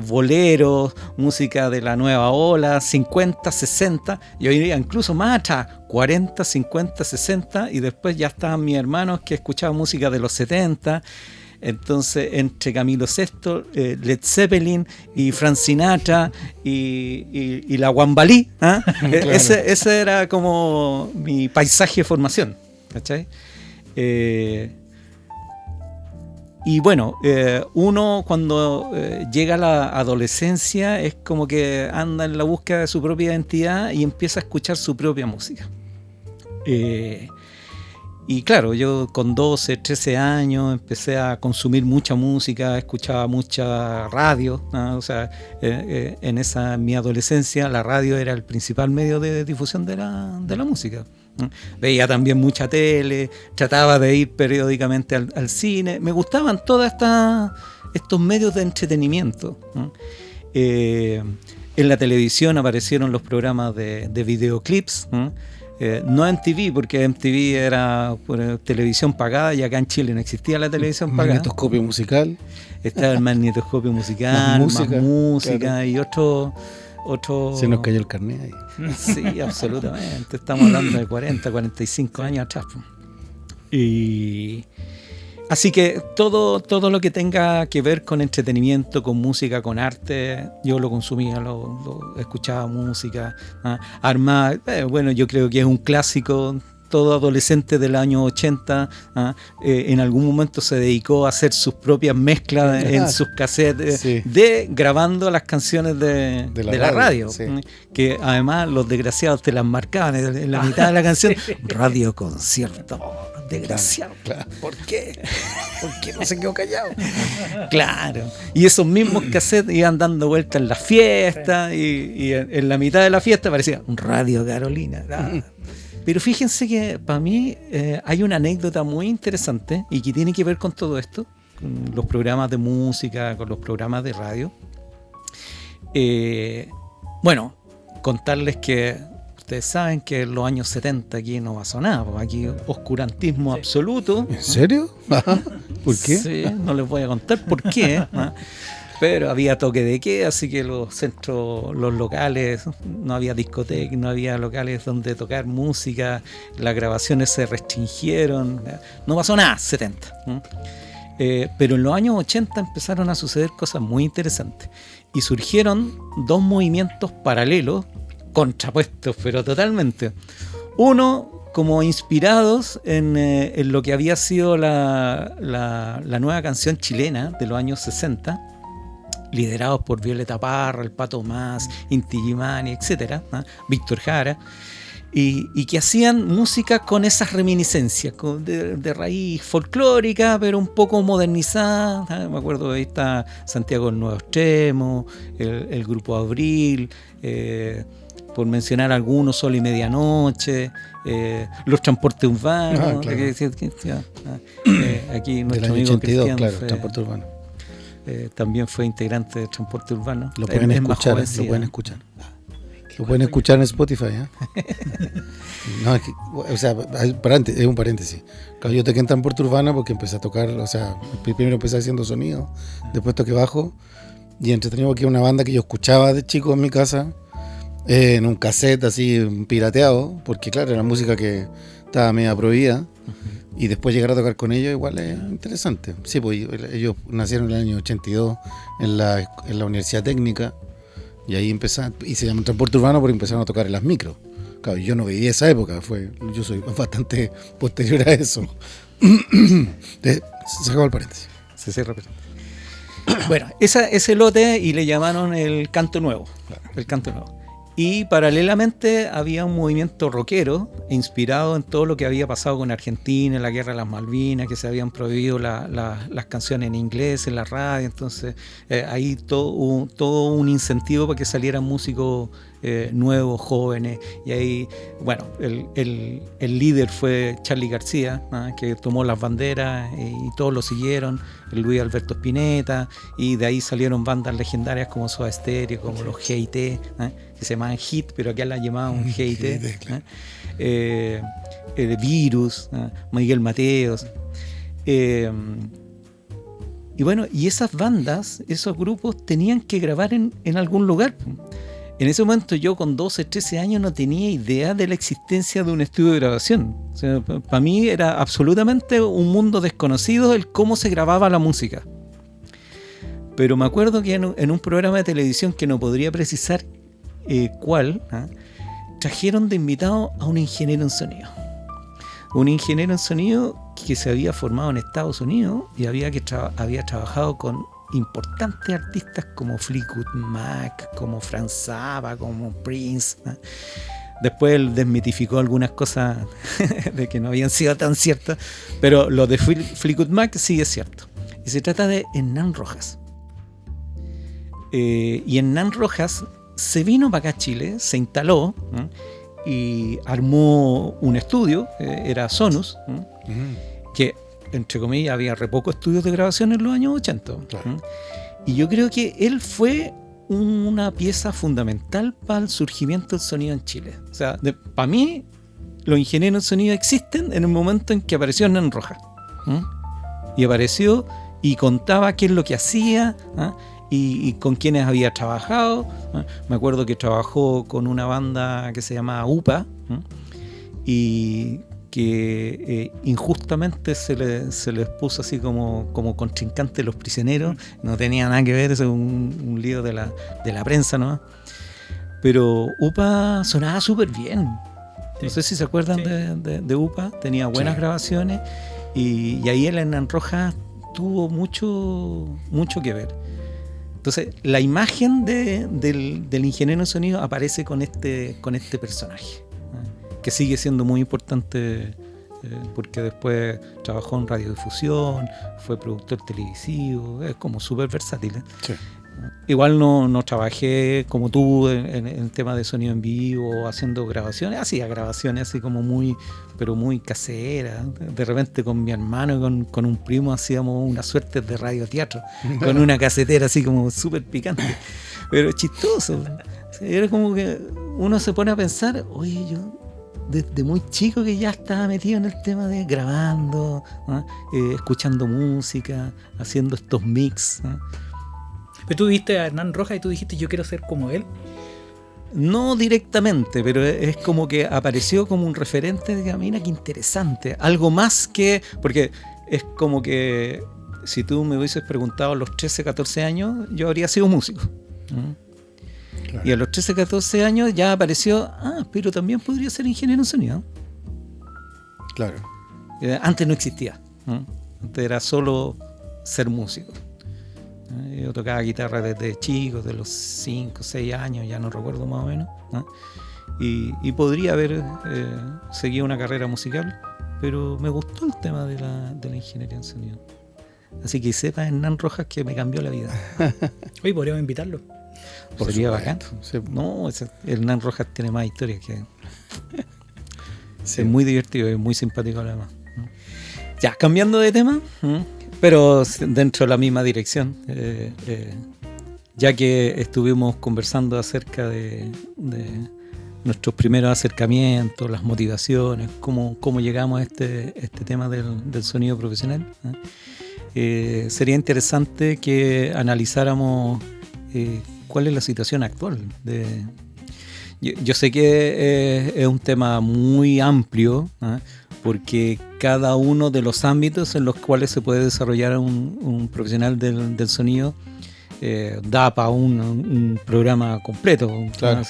boleros, música de la nueva ola, 50, 60, yo diría incluso más atrás, 40, 50, 60, y después ya estaban mis hermanos que escuchaban música de los 70. Entonces, entre Camilo VI, Led Zeppelin y Frank Sinatra y la Guambalí, ¿eh? Claro. Ese era como mi paisaje de formación, ¿cachai? Y bueno, uno cuando llega a la adolescencia es como que anda en la búsqueda de su propia identidad y empieza a escuchar su propia música. Y claro, yo con 12, 13 años empecé a consumir mucha música, escuchaba mucha radio, ¿no? O sea, en mi adolescencia la radio era el principal medio de difusión de la música. Veía también mucha tele, trataba de ir periódicamente al cine. Me gustaban todos estos medios de entretenimiento, ¿no? En la televisión aparecieron los programas de videoclips, ¿no? No MTV, porque MTV era por televisión pagada y acá en Chile no existía la televisión pagada. Magnetoscopio musical. Estaba el magnetoscopio musical, más música claro. Y otro... Se nos cayó el carnet ahí. Sí, absolutamente. Estamos hablando de 40, 45 años atrás. Y así que todo lo que tenga que ver con entretenimiento, con música, con arte, yo lo consumía, lo escuchaba música, armaba. Bueno, yo creo que es un clásico. Todo adolescente del año 80 en algún momento se dedicó a hacer sus propias mezclas en sus cassettes, sí. Grabando las canciones de la radio, sí. Que además los desgraciados te las marcaban en la mitad de la canción. Sí. Radio concierto, desgraciado. Claro. ¿Por qué? ¿Por qué no se quedó callado? Claro. Y esos mismos cassettes iban dando vueltas en las fiestas y en la mitad de la fiesta aparecía Radio Carolina. Pero fíjense que para mí hay una anécdota muy interesante y que tiene que ver con todo esto, con los programas de música, con los programas de radio. Bueno, contarles que ustedes saben que en los años 70 aquí no pasó nada, porque aquí oscurantismo absoluto. ¿En serio? ¿Por qué? Sí, no les voy a contar por qué. Pero había toque de queda, así que los centros, los locales, no había discotecas, no había locales donde tocar música, las grabaciones se restringieron, no pasó nada, 70. Pero en los años 80 empezaron a suceder cosas muy interesantes y surgieron dos movimientos paralelos, contrapuestos, pero totalmente. Uno, como inspirados en lo que había sido la nueva canción chilena de los años 60, liderados por Violeta Parra, el Pato Mas, Inti Illimani, etc., Víctor Jara, y que hacían música con esas reminiscencias de raíz folclórica, pero un poco modernizada. Me acuerdo, ahí está Santiago del Nuevo Extremo, el Grupo Abril, por mencionar algunos, Sol y Medianoche, los Transportes Urbanos, claro. Aquí nuestro amigo 82, Cristian, claro, Transporte Urbano. También fue integrante de Transporte Urbano. Lo pueden escuchar, lo pueden escuchar. Lo pueden escuchar en Spotify, ¿eh? No, es que, o sea, es un paréntesis. Claro, yo toqué en Transporte Urbano porque empecé a tocar, o sea, primero empecé haciendo sonido, después toqué bajo, y entretenido porque era una banda que yo escuchaba de chico en mi casa, en un cassette así pirateado, porque claro, era música que estaba media prohibida. Y después llegar a tocar con ellos igual es interesante. Sí, pues ellos nacieron en el año 82 en la Universidad Técnica y ahí empezaron, y se llaman Transporte Urbano porque empezaron a tocar en las micros. Claro, yo no viví esa época, yo soy bastante posterior a eso. Se acabó el paréntesis. Se cierra. Bueno, ese lote y le llamaron el Canto Nuevo. Claro. El Canto Nuevo. Y paralelamente había un movimiento rockero inspirado en todo lo que había pasado con Argentina, en la Guerra de las Malvinas, que se habían prohibido las canciones en inglés en la radio. Entonces ahí todo un incentivo para que salieran músicos nuevos, jóvenes. Y ahí, bueno, el líder fue Charly García, que tomó las banderas y todos lo siguieron, el Luis Alberto Spinetta, y de ahí salieron bandas legendarias como Soda Stereo, como los G.I.T., que se llamaban Hit, pero acá la llamaban G.I.T., el Virus, Miguel Mateos. Y bueno, y esas bandas, esos grupos tenían que grabar en algún lugar. En ese momento yo con 12, 13 años no tenía idea de la existencia de un estudio de grabación. O sea, para mí era absolutamente un mundo desconocido el cómo se grababa la música. Pero me acuerdo que en un programa de televisión que no podría precisar cuál, trajeron de invitado a un ingeniero en sonido. Un ingeniero en sonido que se había formado en Estados Unidos y había trabajado con importantes artistas como Fleetwood Mac, como Frank Zappa, como Prince. Después él desmitificó algunas cosas de que no habían sido tan ciertas, pero lo de Fleetwood Mac sí es cierto. Y se trata de Hernán Rojas. Y Hernán Rojas se vino para acá a Chile, se instaló y armó un estudio, era Sonus, que entre comillas había re pocos estudios de grabación en los años 80. Claro. Y yo creo que él fue una pieza fundamental para el surgimiento del sonido en Chile. O sea, para mí, los ingenieros de sonido existen en el momento en que apareció Hernán Rojas. Y apareció y contaba qué es lo que hacía, y con quienes había trabajado. Me acuerdo que trabajó con una banda que se llamaba UPA, y que injustamente se les puso así como contrincante Los Prisioneros. No tenía nada que ver, es un lío de la prensa, ¿no? Pero UPA sonaba súper bien. Sí. No sé si se acuerdan de UPA, tenía buenas grabaciones, y ahí el Hernán Rojas tuvo mucho que ver. Entonces, la imagen del ingeniero en sonido aparece con este personaje, que sigue siendo muy importante, porque después trabajó en radiodifusión, fue productor televisivo, es como súper versátil. Sí. Igual no trabajé como tú en el tema de sonido en vivo, haciendo grabaciones, hacía grabaciones así como muy caseras. De repente con mi hermano y con un primo hacíamos una suerte de radioteatro, con una casetera así como súper picante, pero chistoso. Era como que uno se pone a pensar, oye, yo desde muy chico que ya estaba metido en el tema de grabando, escuchando música, haciendo estos mix. Pero tú viste a Hernán Rojas y tú dijiste, yo quiero ser como él. No directamente, pero es como que apareció como un referente de, mira, qué interesante. Algo más que... Porque es como que si tú me hubieses preguntado a los 13, 14 años, yo habría sido músico. Claro. Y a los 13, 14 años ya apareció, pero también podría ser ingeniero en sonido. Claro. Antes no existía. Antes era solo ser músico. Yo tocaba guitarra desde chico, de los 5, 6 años, ya no recuerdo más o menos, y podría haber seguido una carrera musical, pero me gustó el tema de la ingeniería en sonido. Así que sepa, Hernán Rojas, que me cambió la vida. Oye, podríamos invitarlo. Sería bacán. Sí. No, Hernán Rojas tiene más historias que... Sí. Es muy divertido, es muy simpático además. Ya, cambiando de tema... Pero dentro de la misma dirección, ya que estuvimos conversando acerca de nuestros primeros acercamientos, las motivaciones, cómo llegamos a este tema del sonido profesional, sería interesante que analizáramos cuál es la situación actual. Yo sé que es un tema muy amplio, porque cada uno de los ámbitos en los cuales se puede desarrollar un profesional del sonido da para un programa completo. Claro.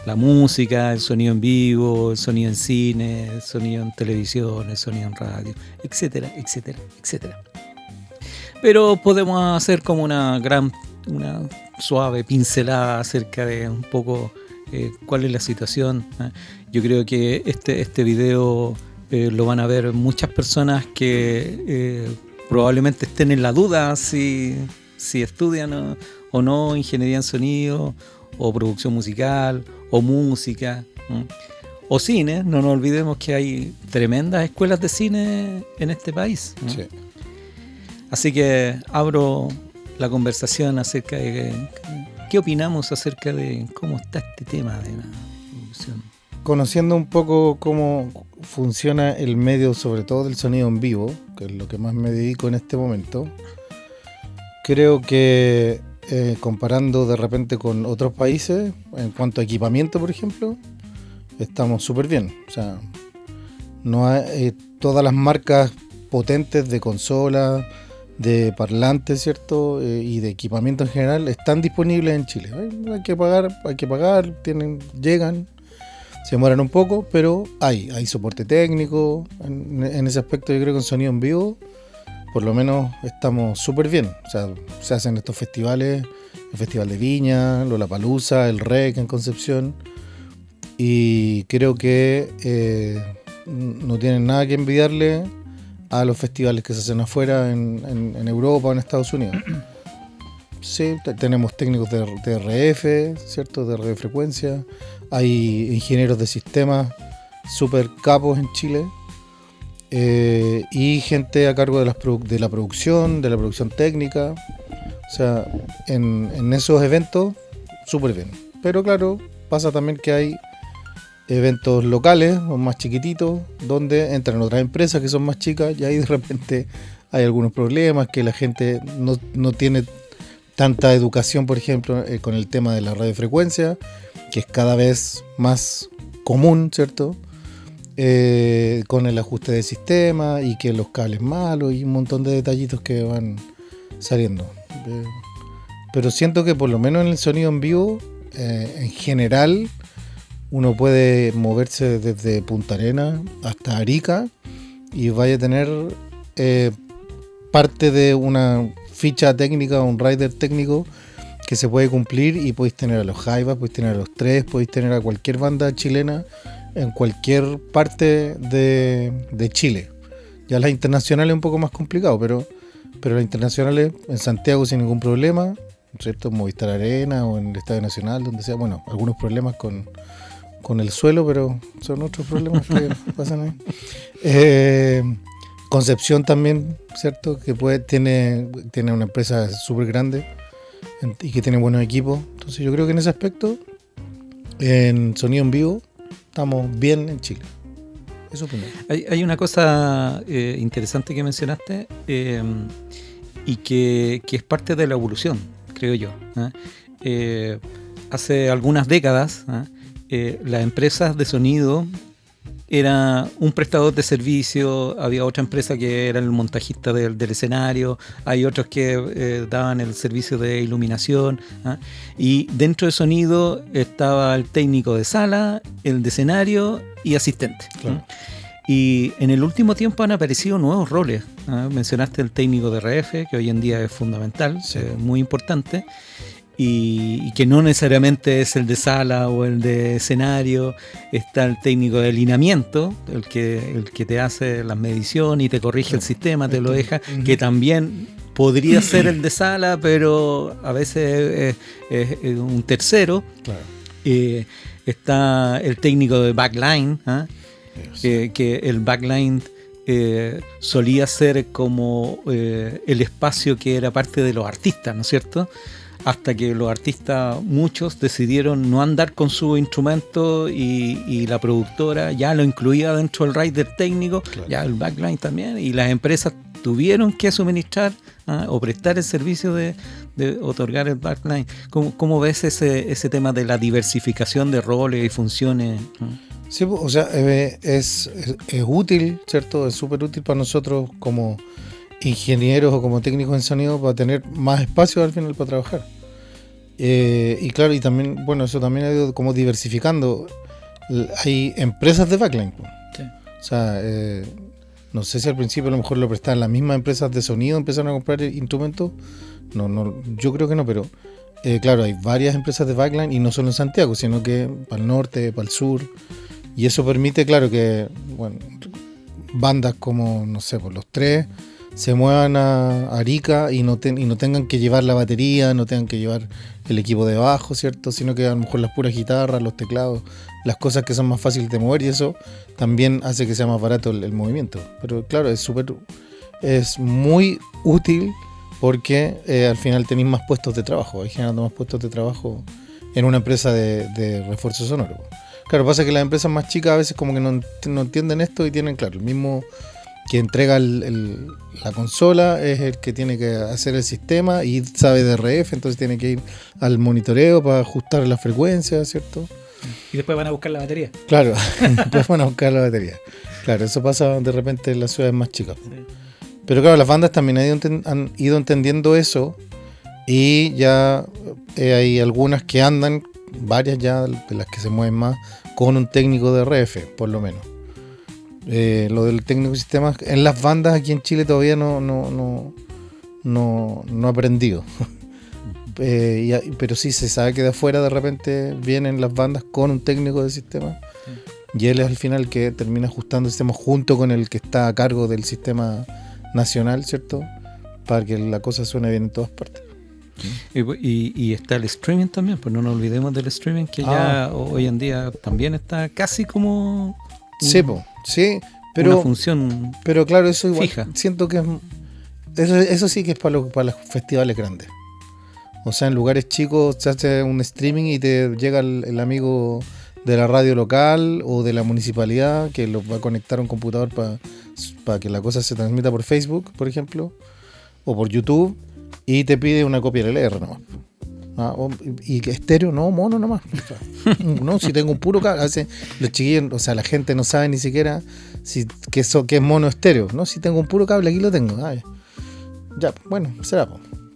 La música, el sonido en vivo, el sonido en cine, el sonido en televisión, el sonido en radio, etcétera, etcétera, etcétera. Pero podemos hacer como una suave pincelada acerca de un poco cuál es la situación. Yo creo que este video lo van a ver muchas personas que probablemente estén en la duda si estudian o no ingeniería en sonido, o producción musical, o música, o cine. No nos olvidemos que hay tremendas escuelas de cine en este país. Sí. Así que abro la conversación acerca de qué opinamos acerca de cómo está este tema de la producción. Conociendo un poco cómo funciona el medio, sobre todo del sonido en vivo, que es lo que más me dedico en este momento, creo que comparando de repente con otros países, en cuanto a equipamiento, por ejemplo, estamos súper bien. O sea, no hay, todas las marcas potentes de consolas, de parlantes, ¿cierto? Y de equipamiento en general están disponibles en Chile. Hay que pagar, llegan, se demoran un poco, pero hay soporte técnico. En ese aspecto yo creo que en sonido en vivo, por lo menos estamos súper bien. O sea, se hacen estos festivales, el Festival de Viña, Lollapalooza, el REC en Concepción, y creo que no tienen nada que envidiarle a los festivales que se hacen afuera en Europa o en Estados Unidos. Sí, tenemos técnicos de RF, ¿cierto? De radiofrecuencia. Hay ingenieros de sistemas súper capos en Chile. Y gente a cargo de la producción técnica. O sea, en esos eventos, súper bien. Pero claro, pasa también que hay eventos locales o más chiquititos donde entran otras empresas que son más chicas y ahí de repente hay algunos problemas, que la gente no tiene tanta educación, por ejemplo, con el tema de la radiofrecuencia, que es cada vez más común, ¿cierto? Con el ajuste de sistema y que los cables malos y un montón de detallitos que van saliendo. Pero siento que por lo menos en el sonido en vivo, en general, uno puede moverse desde Punta Arenas hasta Arica y vaya a tener parte de una ficha técnica, un rider técnico que se puede cumplir, y podéis tener a los Jaivas, podéis tener a los Tres, podéis tener a cualquier banda chilena en cualquier parte de Chile. Ya las internacionales es un poco más complicado, pero las internacionales en Santiago sin ningún problema, ¿cierto? En Movistar Arena o en el Estadio Nacional, donde sea. Bueno, algunos problemas con el suelo, pero son otros problemas que pasan ahí. Concepción también, ¿cierto? Que tiene una empresa súper grande y que tiene buenos equipos. Entonces yo creo que en ese aspecto, en sonido en vivo, estamos bien en Chile. Eso primero. Hay una cosa interesante que mencionaste y que es parte de la evolución, creo yo. Hace algunas décadas, las empresas de sonido era un prestador de servicio, había otra empresa que era el montajista del escenario, hay otros que daban el servicio de iluminación, y dentro de sonido estaba el técnico de sala, el de escenario y asistente. Claro. Y en el último tiempo han aparecido nuevos roles. Mencionaste el técnico de RF, que hoy en día es fundamental, sí, muy importante. Y que no necesariamente es el de sala o el de escenario. Está el técnico de alineamiento, el que te hace las mediciones y te corrige el sistema, te lo deja, que también podría ser el de sala, pero a veces es un tercero. Claro. Está el técnico de backline, que el backline solía ser como el espacio que era parte de los artistas, ¿no es cierto? Hasta que los artistas, muchos, decidieron no andar con su instrumento y la productora ya lo incluía dentro del rider técnico, claro, ya el backline también, y las empresas tuvieron que suministrar o prestar el servicio de otorgar el backline. ¿Cómo ves ese tema de la diversificación de roles y funciones? Sí, o sea, es útil, ¿cierto? Es súper útil para nosotros como ingenieros o como técnicos en sonido para tener más espacio al final para trabajar. Y claro, y también, bueno, eso también ha ido como diversificando. Hay empresas de backline. Sí. O sea, no sé si al principio a lo mejor lo prestaban las mismas empresas de sonido, empezaron a comprar instrumentos. No, yo creo que no, pero claro, hay varias empresas de backline y no solo en Santiago, sino que para el norte, para el sur. Y eso permite, claro, que bueno, bandas como, no sé, por los Tres se muevan a Arica y no tengan que llevar la batería, no tengan que llevar el equipo de bajo, ¿cierto? Sino que a lo mejor las puras guitarras, los teclados, las cosas que son más fáciles de mover, y eso también hace que sea más barato el movimiento. Pero claro, es muy útil porque al final tenéis más puestos de trabajo, hay generando más puestos de trabajo en una empresa de refuerzo sonoro. Claro, pasa que las empresas más chicas a veces como que no entienden esto y tienen, claro, el mismo que entrega la consola es el que tiene que hacer el sistema y sabe de RF, entonces tiene que ir al monitoreo para ajustar la frecuencia, ¿cierto? Y después van a buscar la batería. Claro, después van a buscar la batería. Claro, eso pasa de repente en las ciudades más chicas. Sí. Pero claro, las bandas también han ido entendiendo eso y ya hay algunas que andan, varias ya de las que se mueven más, con un técnico de RF, por lo menos. Lo del técnico de sistemas en las bandas aquí en Chile todavía no ha aprendido. Pero sí se sabe que de afuera de repente vienen las bandas con un técnico de sistema y él es al final que termina ajustando el sistema junto con el que está a cargo del sistema nacional, ¿cierto? Para que la cosa suene bien en todas partes. Y está el streaming también, pues no nos olvidemos del streaming que ya hoy en día también está casi como sí, sí, pero una función, pero claro, eso igual fija. Siento que eso sí que es para los festivales grandes. O sea, en lugares chicos se hace un streaming y te llega el amigo de la radio local o de la municipalidad que lo va a conectar a un computador para que la cosa se transmita por Facebook, por ejemplo, o por YouTube, y te pide una copia del LR nomás. Y estéreo, no, mono nomás. No, si tengo un puro cable. A veces los chiquillos, o sea, la gente no sabe ni siquiera que es mono estéreo. No, si tengo un puro cable, aquí lo tengo. Ya, bueno, será.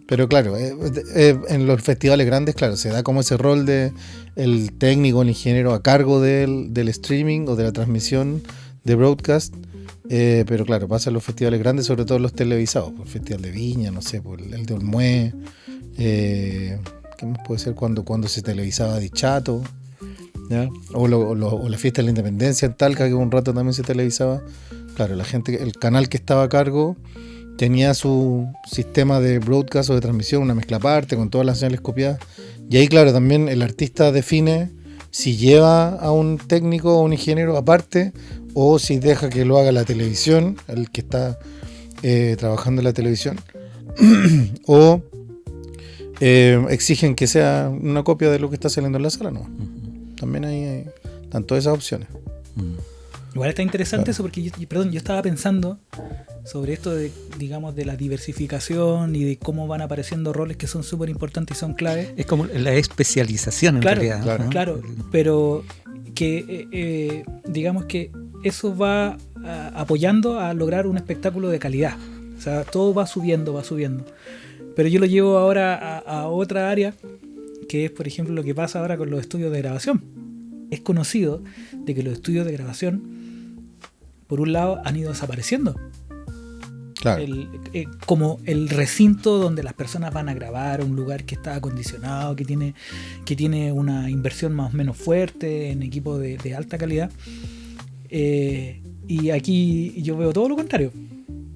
Pero claro, en los festivales grandes, claro, se da como ese rol de el técnico, el ingeniero a cargo del streaming o de la transmisión de broadcast. Pero claro, pasa en los festivales grandes, sobre todo los televisados, por el Festival de Viña, no sé, por el de Olmué, ¿qué más puede ser? Cuando se televisaba Dichato, ¿ya? O la fiesta de la Independencia en Talca, que un rato también se televisaba. Claro, la gente, el canal que estaba a cargo tenía su sistema de broadcast o de transmisión, una mezcla aparte, con todas las señales copiadas. Y ahí, claro, también el artista define si lleva a un técnico o un ingeniero aparte o si deja que lo haga la televisión, el que está trabajando en la televisión, o exigen que sea una copia de lo que está saliendo en la sala, ¿no? También hay están todas esas opciones. Igual está interesante Claro. eso porque yo estaba pensando sobre esto de, digamos, de la diversificación y de cómo van apareciendo roles que son súper importantes y son claves. Es como la especialización en Claro, realidad. ¿no? Claro, pero que digamos que eso va apoyando a lograr un espectáculo de calidad. O sea, todo va subiendo. Pero yo lo llevo ahora a otra área, que es, por ejemplo, lo que pasa ahora con los estudios de grabación. Es conocido de que los estudios de grabación, por un lado, han ido desapareciendo. Claro. Como el recinto donde las personas van a grabar, un lugar que está acondicionado, que tiene una inversión más o menos fuerte en equipo de alta calidad. Y aquí yo veo todo lo contrario,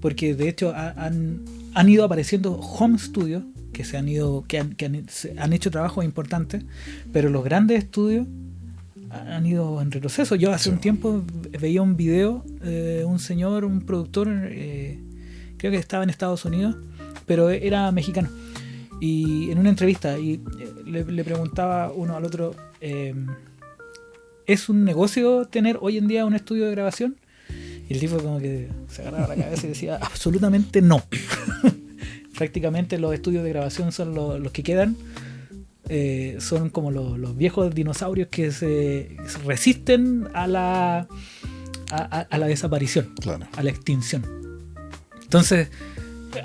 porque de hecho han ido apareciendo home studios que han hecho trabajos importantes, pero los grandes estudios han ido en retroceso. Yo hace un tiempo veía un video de un señor, un productor, creo que estaba en Estados Unidos, pero era mexicano, y en una entrevista le preguntaba uno al otro, ¿es un negocio tener hoy en día un estudio de grabación? Y el tipo como que se agarraba la cabeza y decía, absolutamente no. Prácticamente los estudios de grabación son los que quedan. Son como los viejos dinosaurios que se resisten a la desaparición, Claro. a la extinción. Entonces,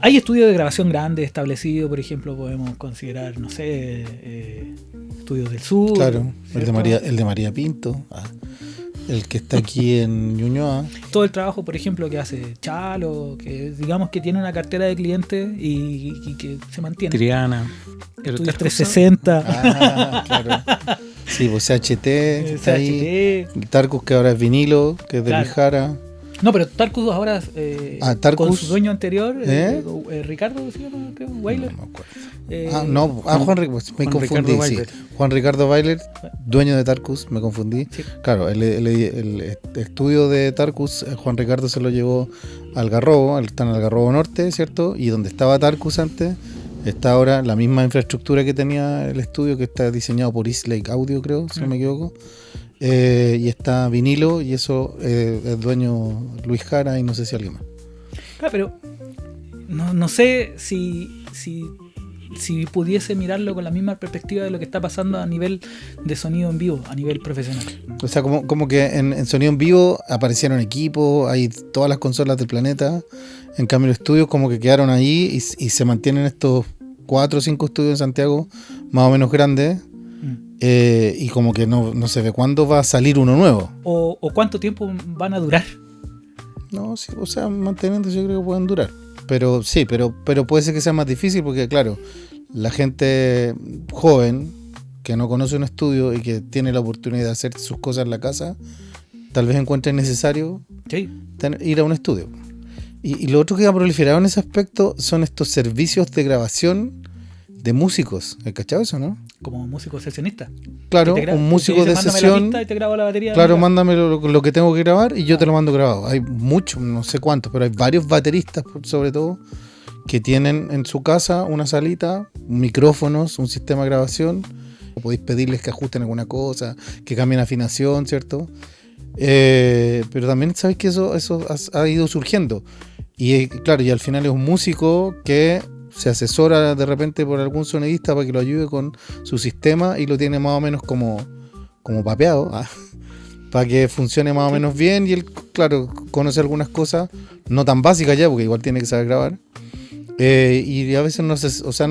hay estudios de grabación grandes establecidos, por ejemplo, podemos considerar, no sé, Estudios del Sur. Claro, ¿cierto? el de María Pinto, el que está aquí en Ñuñoa. Todo el trabajo, por ejemplo, que hace Chalo, que digamos que tiene una cartera de clientes y que se mantiene. Triana. Estudios 360. Claro. Sí, pues CHT está ahí. CHT. Tarkus, que ahora es vinilo, que es de Claro. Lijara. No, pero Tarkus ahora Tarkus. con su dueño anterior, Ricardo, ¿se llama? Creo, Weiler. No me acuerdo. Juan Ricardo, me Juan confundí. Ricardo Sí. Weiler. Juan Ricardo Weiler, dueño de Tarkus, me confundí. Sí. Claro, el estudio de Tarkus, Juan Ricardo se lo llevó al Algarrobo, está en el Algarrobo Norte, ¿cierto? Y donde estaba Tarkus antes, está ahora la misma infraestructura que tenía el estudio, que está diseñado por East Lake Audio, creo, si no me equivoco. Y está vinilo, y eso es dueño Luis Jara y no sé si alguien más. Claro, pero no sé si pudiese mirarlo con la misma perspectiva de lo que está pasando a nivel de sonido en vivo, a nivel profesional. O sea, como que en sonido en vivo aparecieron equipos, hay todas las consolas del planeta. En cambio, los estudios como que quedaron ahí y se mantienen estos 4 o 5 estudios en Santiago, más o menos grandes. Y como que no se ve cuándo va a salir uno nuevo. O cuánto tiempo van a durar. No, sí, o sea, manteniéndose yo creo que pueden durar. Pero sí, pero puede ser que sea más difícil porque, claro, la gente joven que no conoce un estudio y que tiene la oportunidad de hacer sus cosas en la casa, tal vez encuentre necesario ir a un estudio. Y lo otro que ha proliferado en ese aspecto son estos servicios de grabación de músicos. ¿Has cachado eso, no? Como músico sesionista. Claro, un músico de sesión. Y te grabo la batería. Claro, mándame lo que tengo que grabar y yo te lo mando grabado. Hay muchos, no sé cuántos, pero hay varios bateristas, sobre todo, que tienen en su casa una salita, micrófonos, un sistema de grabación. Podéis pedirles que ajusten alguna cosa, que cambien afinación, ¿cierto? Pero también sabéis que eso ha ido surgiendo. Y claro, y al final es un músico que se asesora de repente por algún sonidista para que lo ayude con su sistema y lo tiene más o menos como papeado, para que funcione más o menos bien. Y él, claro, conoce algunas cosas no tan básicas ya, porque igual tiene que saber grabar. Y a veces no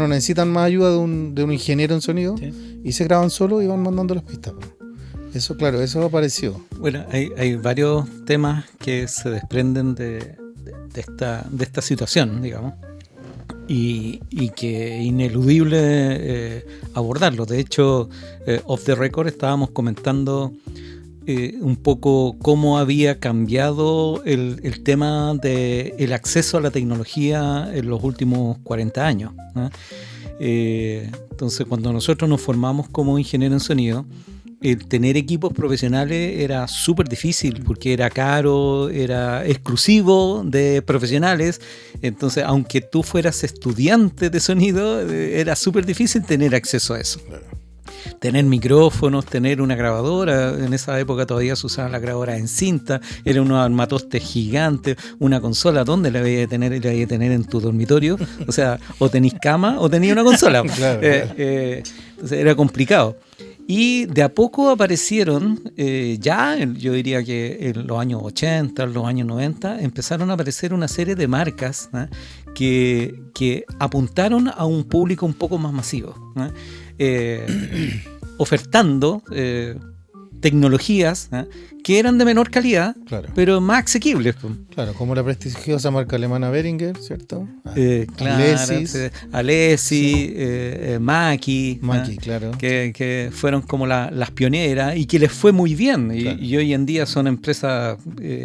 necesitan más ayuda de un ingeniero en sonido, y se graban solo y van mandando las pistas. Eso, claro, eso apareció. Bueno, hay varios temas que se desprenden de esta situación, digamos. Y que es ineludible abordarlo. De hecho, off the record estábamos comentando un poco cómo había cambiado el tema del acceso a la tecnología en los últimos 40 años, ¿no? Entonces, cuando nosotros nos formamos como ingeniero en sonido, el tener equipos profesionales era súper difícil porque era caro, era exclusivo de profesionales. Entonces, aunque tú fueras estudiante de sonido, era súper difícil tener acceso a eso. Claro. Tener micrófonos, tener una grabadora. En esa época todavía se usaban las grabadoras en cinta, era unos armatostes gigantes, una consola. ¿Dónde la había de tener? La había de tener en tu dormitorio. O sea, o tenís cama o tenías una consola. Claro. Entonces era complicado. Y de a poco aparecieron, yo diría que en los años 80, en los años 90, empezaron a aparecer una serie de marcas, ¿no?, que apuntaron a un público un poco más masivo, ¿no?, ofertando tecnologías, ¿no?, que eran de menor calidad, claro, pero más asequibles. Claro, como la prestigiosa marca alemana Behringer, ¿cierto? Alessi, Mackie, claro, que fueron como las pioneras y que les fue muy bien. Claro. Y hoy en día son empresas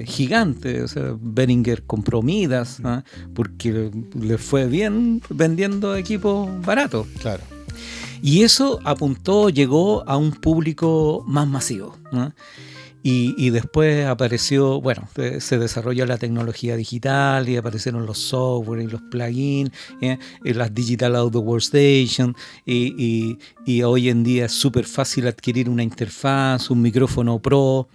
gigantes. O sea, Behringer compró Midas, ¿no?, porque les fue bien vendiendo equipos baratos. Claro. Y eso llegó a un público más masivo, ¿no? Y después apareció, se desarrolló la tecnología digital y aparecieron los software y los plugins, las Digital Audio Workstation, y hoy en día es súper fácil adquirir una interfaz, un micrófono pro,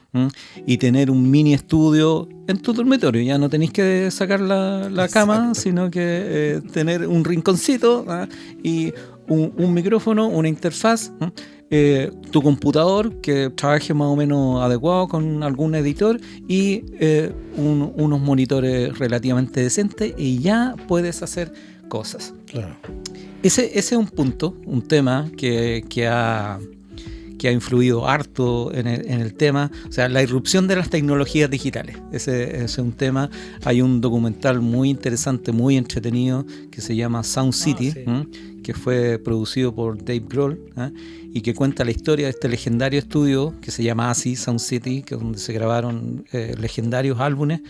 y tener un mini estudio en tu dormitorio. Ya no tenéis que sacar la cama, sino que tener un rinconcito, y un micrófono, una interfaz, tu computador que trabaje más o menos adecuado con algún editor y unos monitores relativamente decentes, y ya puedes hacer cosas. Claro. Ese es un tema que ha influido harto en el tema, o sea, la irrupción de las tecnologías digitales. Ese es un tema. Hay un documental muy interesante, muy entretenido, que se llama Sound City, que fue producido por Dave Grohl, y que cuenta la historia de este legendario estudio que se llama así, Sound City, que es donde se grabaron legendarios álbumes,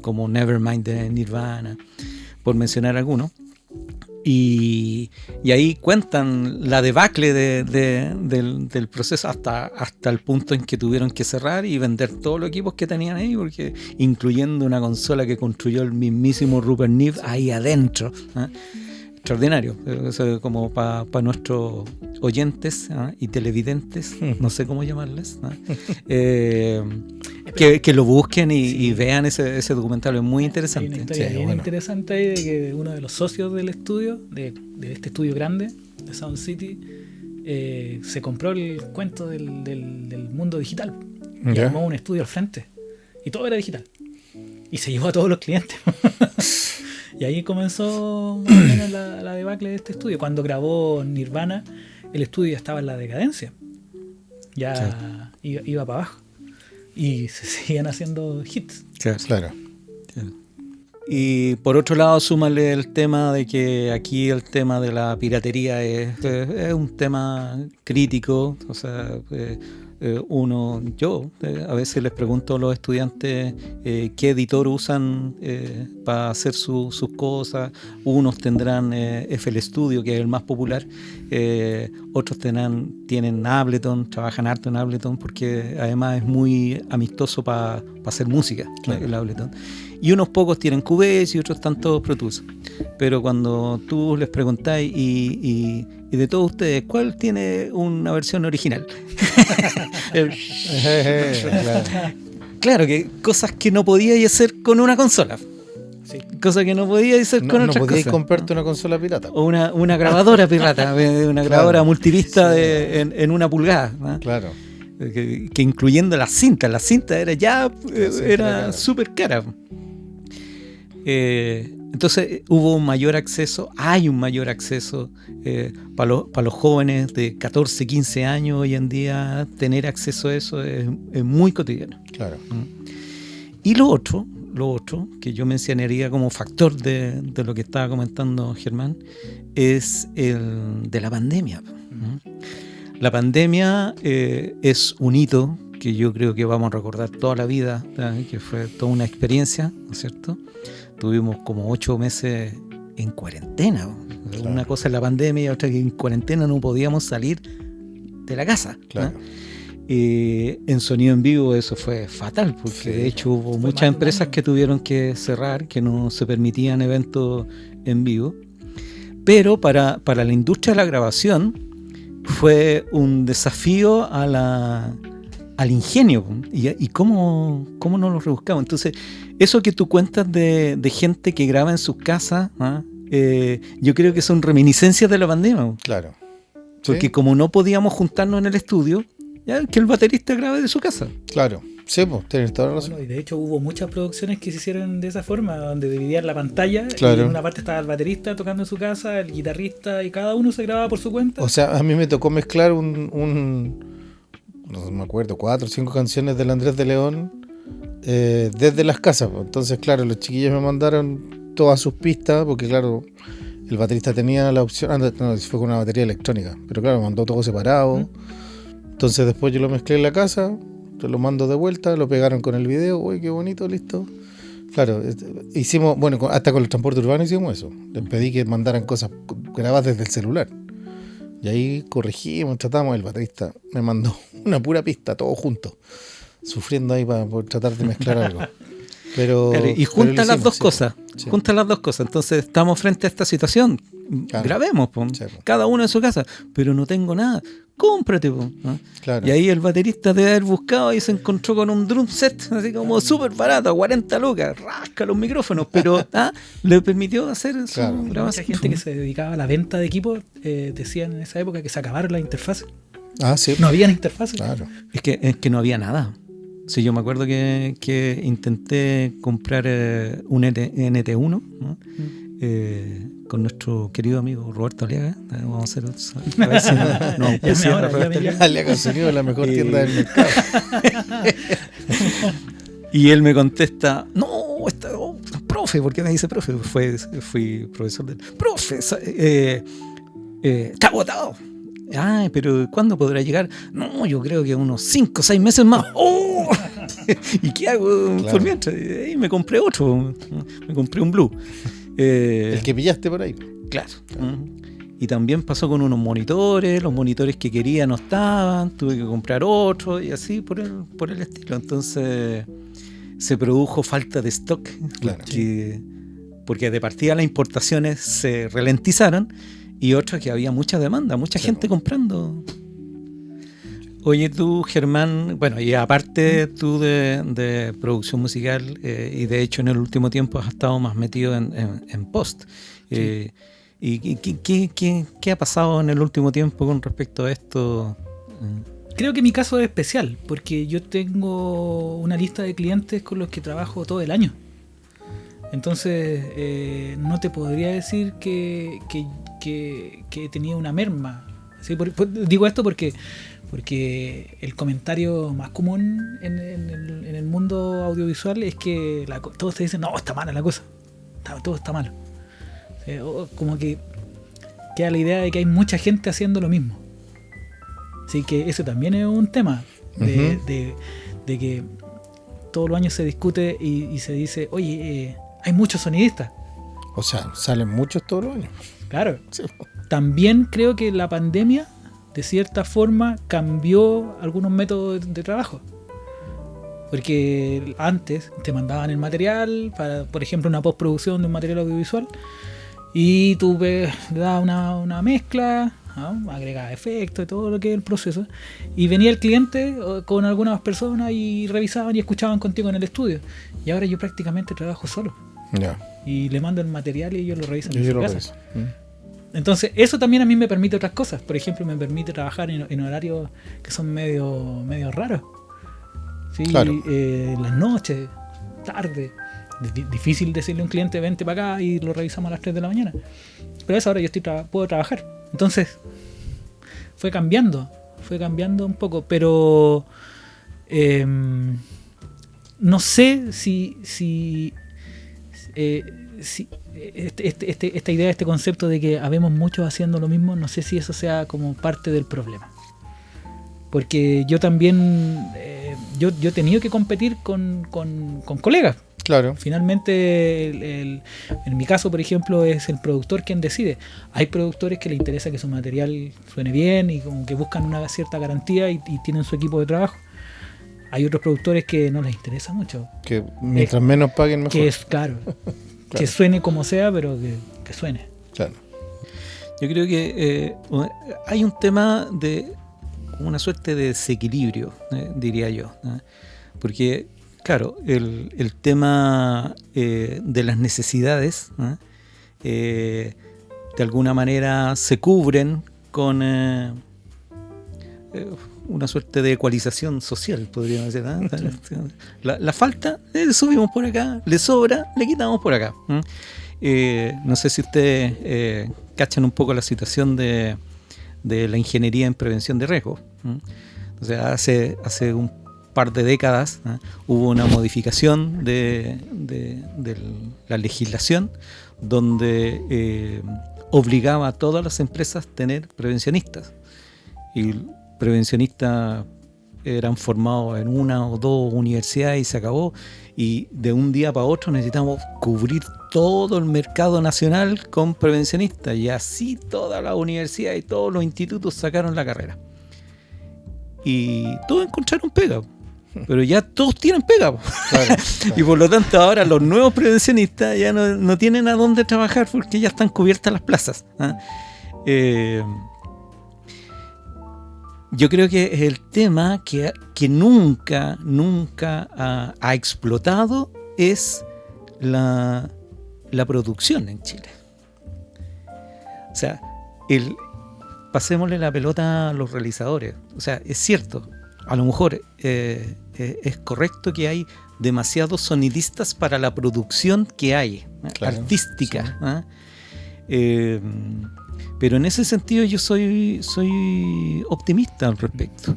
como Nevermind de Nirvana, por mencionar algunos. Y ahí cuentan la debacle del proceso hasta el punto en que tuvieron que cerrar y vender todos los equipos que tenían ahí, porque incluyendo una consola que construyó el mismísimo Rupert Neve ahí adentro, extraordinario. Eso como para nuestros oyentes y televidentes, no sé cómo llamarles, Que lo busquen y Sí. vean ese documental, es muy Hay una interesante. historia Sí, bien bueno. interesante ahí de que uno de los socios del estudio, de este estudio grande, de Sound City, se compró el cuento del mundo digital y Ya. armó un estudio al frente. Y todo era digital. Y se llevó a todos los clientes. Y ahí comenzó más o menos la debacle de este estudio. Cuando grabó Nirvana, el estudio ya estaba en la decadencia. Ya iba para abajo. Y se seguían haciendo hits. Claro. Claro. Y por otro lado, súmale el tema de que aquí el tema de la piratería es un tema crítico. O sea, yo a veces les pregunto a los estudiantes qué editor usan para hacer sus cosas. Unos tendrán FL Studio, que es el más popular. Otros tienen Ableton, trabajan harto en Ableton porque además es muy amistoso para hacer música, Claro. el Ableton. Y unos pocos tienen Cubase y otros están todos Pro Tools. Pero cuando tú les preguntáis y de todos ustedes, ¿cuál tiene una versión original? Claro. Claro, que cosas que no podíais hacer con una consola. Sí. Cosas que no podíais hacer No, con no otras podíais cosas. comprarte una consola pirata. O una grabadora pirata, una grabadora Claro. multivista Sí. en una pulgada, ¿no? Claro. Que incluyendo las cintas era cinta era cara. era súper cara. Entonces hubo un mayor acceso, hay un mayor acceso para los jóvenes de 14, 15 años hoy en día. Tener acceso a eso es muy cotidiano. Claro. Y lo otro que yo mencionaría como factor de lo que estaba comentando Germán es el de la pandemia. La pandemia es un hito que yo creo que vamos a recordar toda la vida, que fue toda una experiencia, ¿no es cierto? Tuvimos como 8 meses en cuarentena. Claro. Una cosa es la pandemia y otra que en cuarentena no podíamos salir de la casa. Claro. En sonido en vivo eso fue fatal, porque Sí. de hecho hubo Fue muchas más de un empresas año. que tuvieron que cerrar, que no se permitían eventos en vivo. Pero para la industria de la grabación fue un desafío al ingenio. ¿Y cómo no lo rebuscamos? Entonces, eso que tú cuentas de gente que graba en sus casas, yo creo que son reminiscencias de la pandemia. Claro. Porque Sí. como no podíamos juntarnos en el estudio, ya que el baterista grabe de su casa. Claro. Sí, pues, tienes toda la razón. Bueno, y de hecho hubo muchas producciones que se hicieron de esa forma, donde dividían la pantalla Claro. y en una parte estaba el baterista tocando en su casa, el guitarrista, y cada uno se grababa por su cuenta. O sea, a mí me tocó mezclar no me acuerdo, 4 o 5 canciones del Andrés de León desde las casas. Pues. Entonces, claro, los chiquillos me mandaron todas sus pistas, porque claro, el baterista tenía la opción, no, fue con una batería electrónica, pero claro, me mandó todo separado. Entonces después yo lo mezclé en la casa, te lo mando de vuelta, lo pegaron con el video, uy, qué bonito, listo. Claro, hicimos, bueno, hasta con el transporte urbano hicimos eso. Les pedí que mandaran cosas grabadas desde el celular. Y ahí corregimos, tratamos, el baterista me mandó una pura pista, todo junto, sufriendo ahí por tratar de mezclar algo. Pero, Claro, y pero junta lo las hicimos, dos sí. cosas. Sí. Junta las dos cosas. Entonces estamos frente a esta situación. Claro. Grabemos, po. Sí, po. Cada uno en su casa. Pero no tengo nada. Cómprate, po, ¿no? Claro. Y ahí el baterista debe haber buscado y se encontró con un drum set, así como súper barato, 40 lucas, rasca los micrófonos, pero le permitió hacer su Claro. Mucha grabación. gente que se dedicaba a la venta de equipos decían en esa época que se acabaron las interfaces. Ah, sí. No habían interfaces. Claro. Es que no había nada. Sí, yo me acuerdo que intenté comprar un NT1, ¿no? Con nuestro querido amigo Roberto Aliaga. Vamos a hacer a ver si nos auspicia ahora, Roberto llame ya. Aliaga. Aliaga Sonido es la mejor tienda del mercado. Y él me contesta, no, profe, ¿por qué me dice profe? Fui profesor del profe, está agotado. Ah, pero ¿cuándo podrá llegar? No, yo creo que unos 5 o 6 meses más. ¡Oh! ¿Y qué hago Claro. por mientras? Y me compré otro, me compré un Blue. El que pillaste por ahí. Claro. Y también pasó con unos monitores, los monitores que quería no estaban, tuve que comprar otro y así por el estilo. Entonces se produjo falta de stock, Claro. porque de partida las importaciones se ralentizaron y otra que había mucha demanda, mucha Sí, gente po. comprando. Oye, tú, Germán, bueno, y aparte tú de producción musical, y de hecho en el último tiempo has estado más metido en post. Sí. ¿Y qué ha pasado en el último tiempo con respecto a esto? Creo que mi caso es especial, porque yo tengo una lista de clientes con los que trabajo todo el año. Entonces, no te podría decir que he tenido una merma. ¿Sí? Digo esto porque el comentario más común en el mundo audiovisual es que todos te dicen, no, está mala la cosa, todo está malo. Como que queda la idea de que hay mucha gente haciendo lo mismo. Así que ese también es un tema de que todos los años se discute y se dice, oye, hay muchos sonidistas. O sea, salen muchos todos los años. Claro. Sí. También creo que la pandemia, de cierta forma, cambió algunos métodos de trabajo. Porque antes te mandaban el material para, por ejemplo, una postproducción de un material audiovisual, y tú le dabas una mezcla, ¿no? Agregabas efectos y todo lo que es el proceso, y venía el cliente con algunas personas y revisaban y escuchaban contigo en el estudio. Y ahora yo prácticamente trabajo solo. Ya. Y le mando el material y ellos lo revisan en Yo su lo casa. reviso. Entonces, eso también a mí me permite otras cosas. Por ejemplo, me permite trabajar en horarios que son medio raros. ¿Sí? Claro. Las noches, tarde. Difícil decirle a un cliente, vente para acá y lo revisamos a las 3 de la mañana. Pero a esa hora yo puedo trabajar. Entonces, fue cambiando un poco. Pero no sé si esta idea, este concepto de que habemos muchos haciendo lo mismo, no sé si eso sea como parte del problema. Porque yo también yo he tenido que competir con colegas. Claro. Finalmente, en mi caso, por ejemplo, es el productor quien decide. Hay productores que les interesa que su material suene bien y como que buscan una cierta garantía y tienen su equipo de trabajo. Hay otros productores que no les interesa mucho. Que mientras menos paguen, mejor. Que es claro. Que suene como sea, pero que suene. Claro. Yo creo que hay un tema de una suerte de desequilibrio, diría yo. Porque, claro, el tema de las necesidades de alguna manera se cubren con una suerte de ecualización social, podríamos decir. La falta, subimos por acá, le sobra, le quitamos por acá. No sé si ustedes cachan un poco la situación de la ingeniería en prevención de riesgo. O sea, hace un par de décadas hubo una modificación de la legislación donde obligaba a todas las empresas a tener prevencionistas. Y prevencionistas eran formados en una o dos universidades y se acabó, y de un día para otro necesitamos cubrir todo el mercado nacional con prevencionistas, y así todas las universidades y todos los institutos sacaron la carrera y todos encontraron pega, pero ya todos tienen pega. Claro. Y por lo tanto ahora los nuevos prevencionistas ya no tienen a dónde trabajar porque ya están cubiertas las plazas. Yo creo que es el tema que nunca ha explotado es la producción en Chile. O sea, pasémosle la pelota a los realizadores. O sea, es cierto, a lo mejor es correcto que hay demasiados sonidistas para la producción que hay, claro, artística. Sí. Pero en ese sentido yo soy optimista al respecto.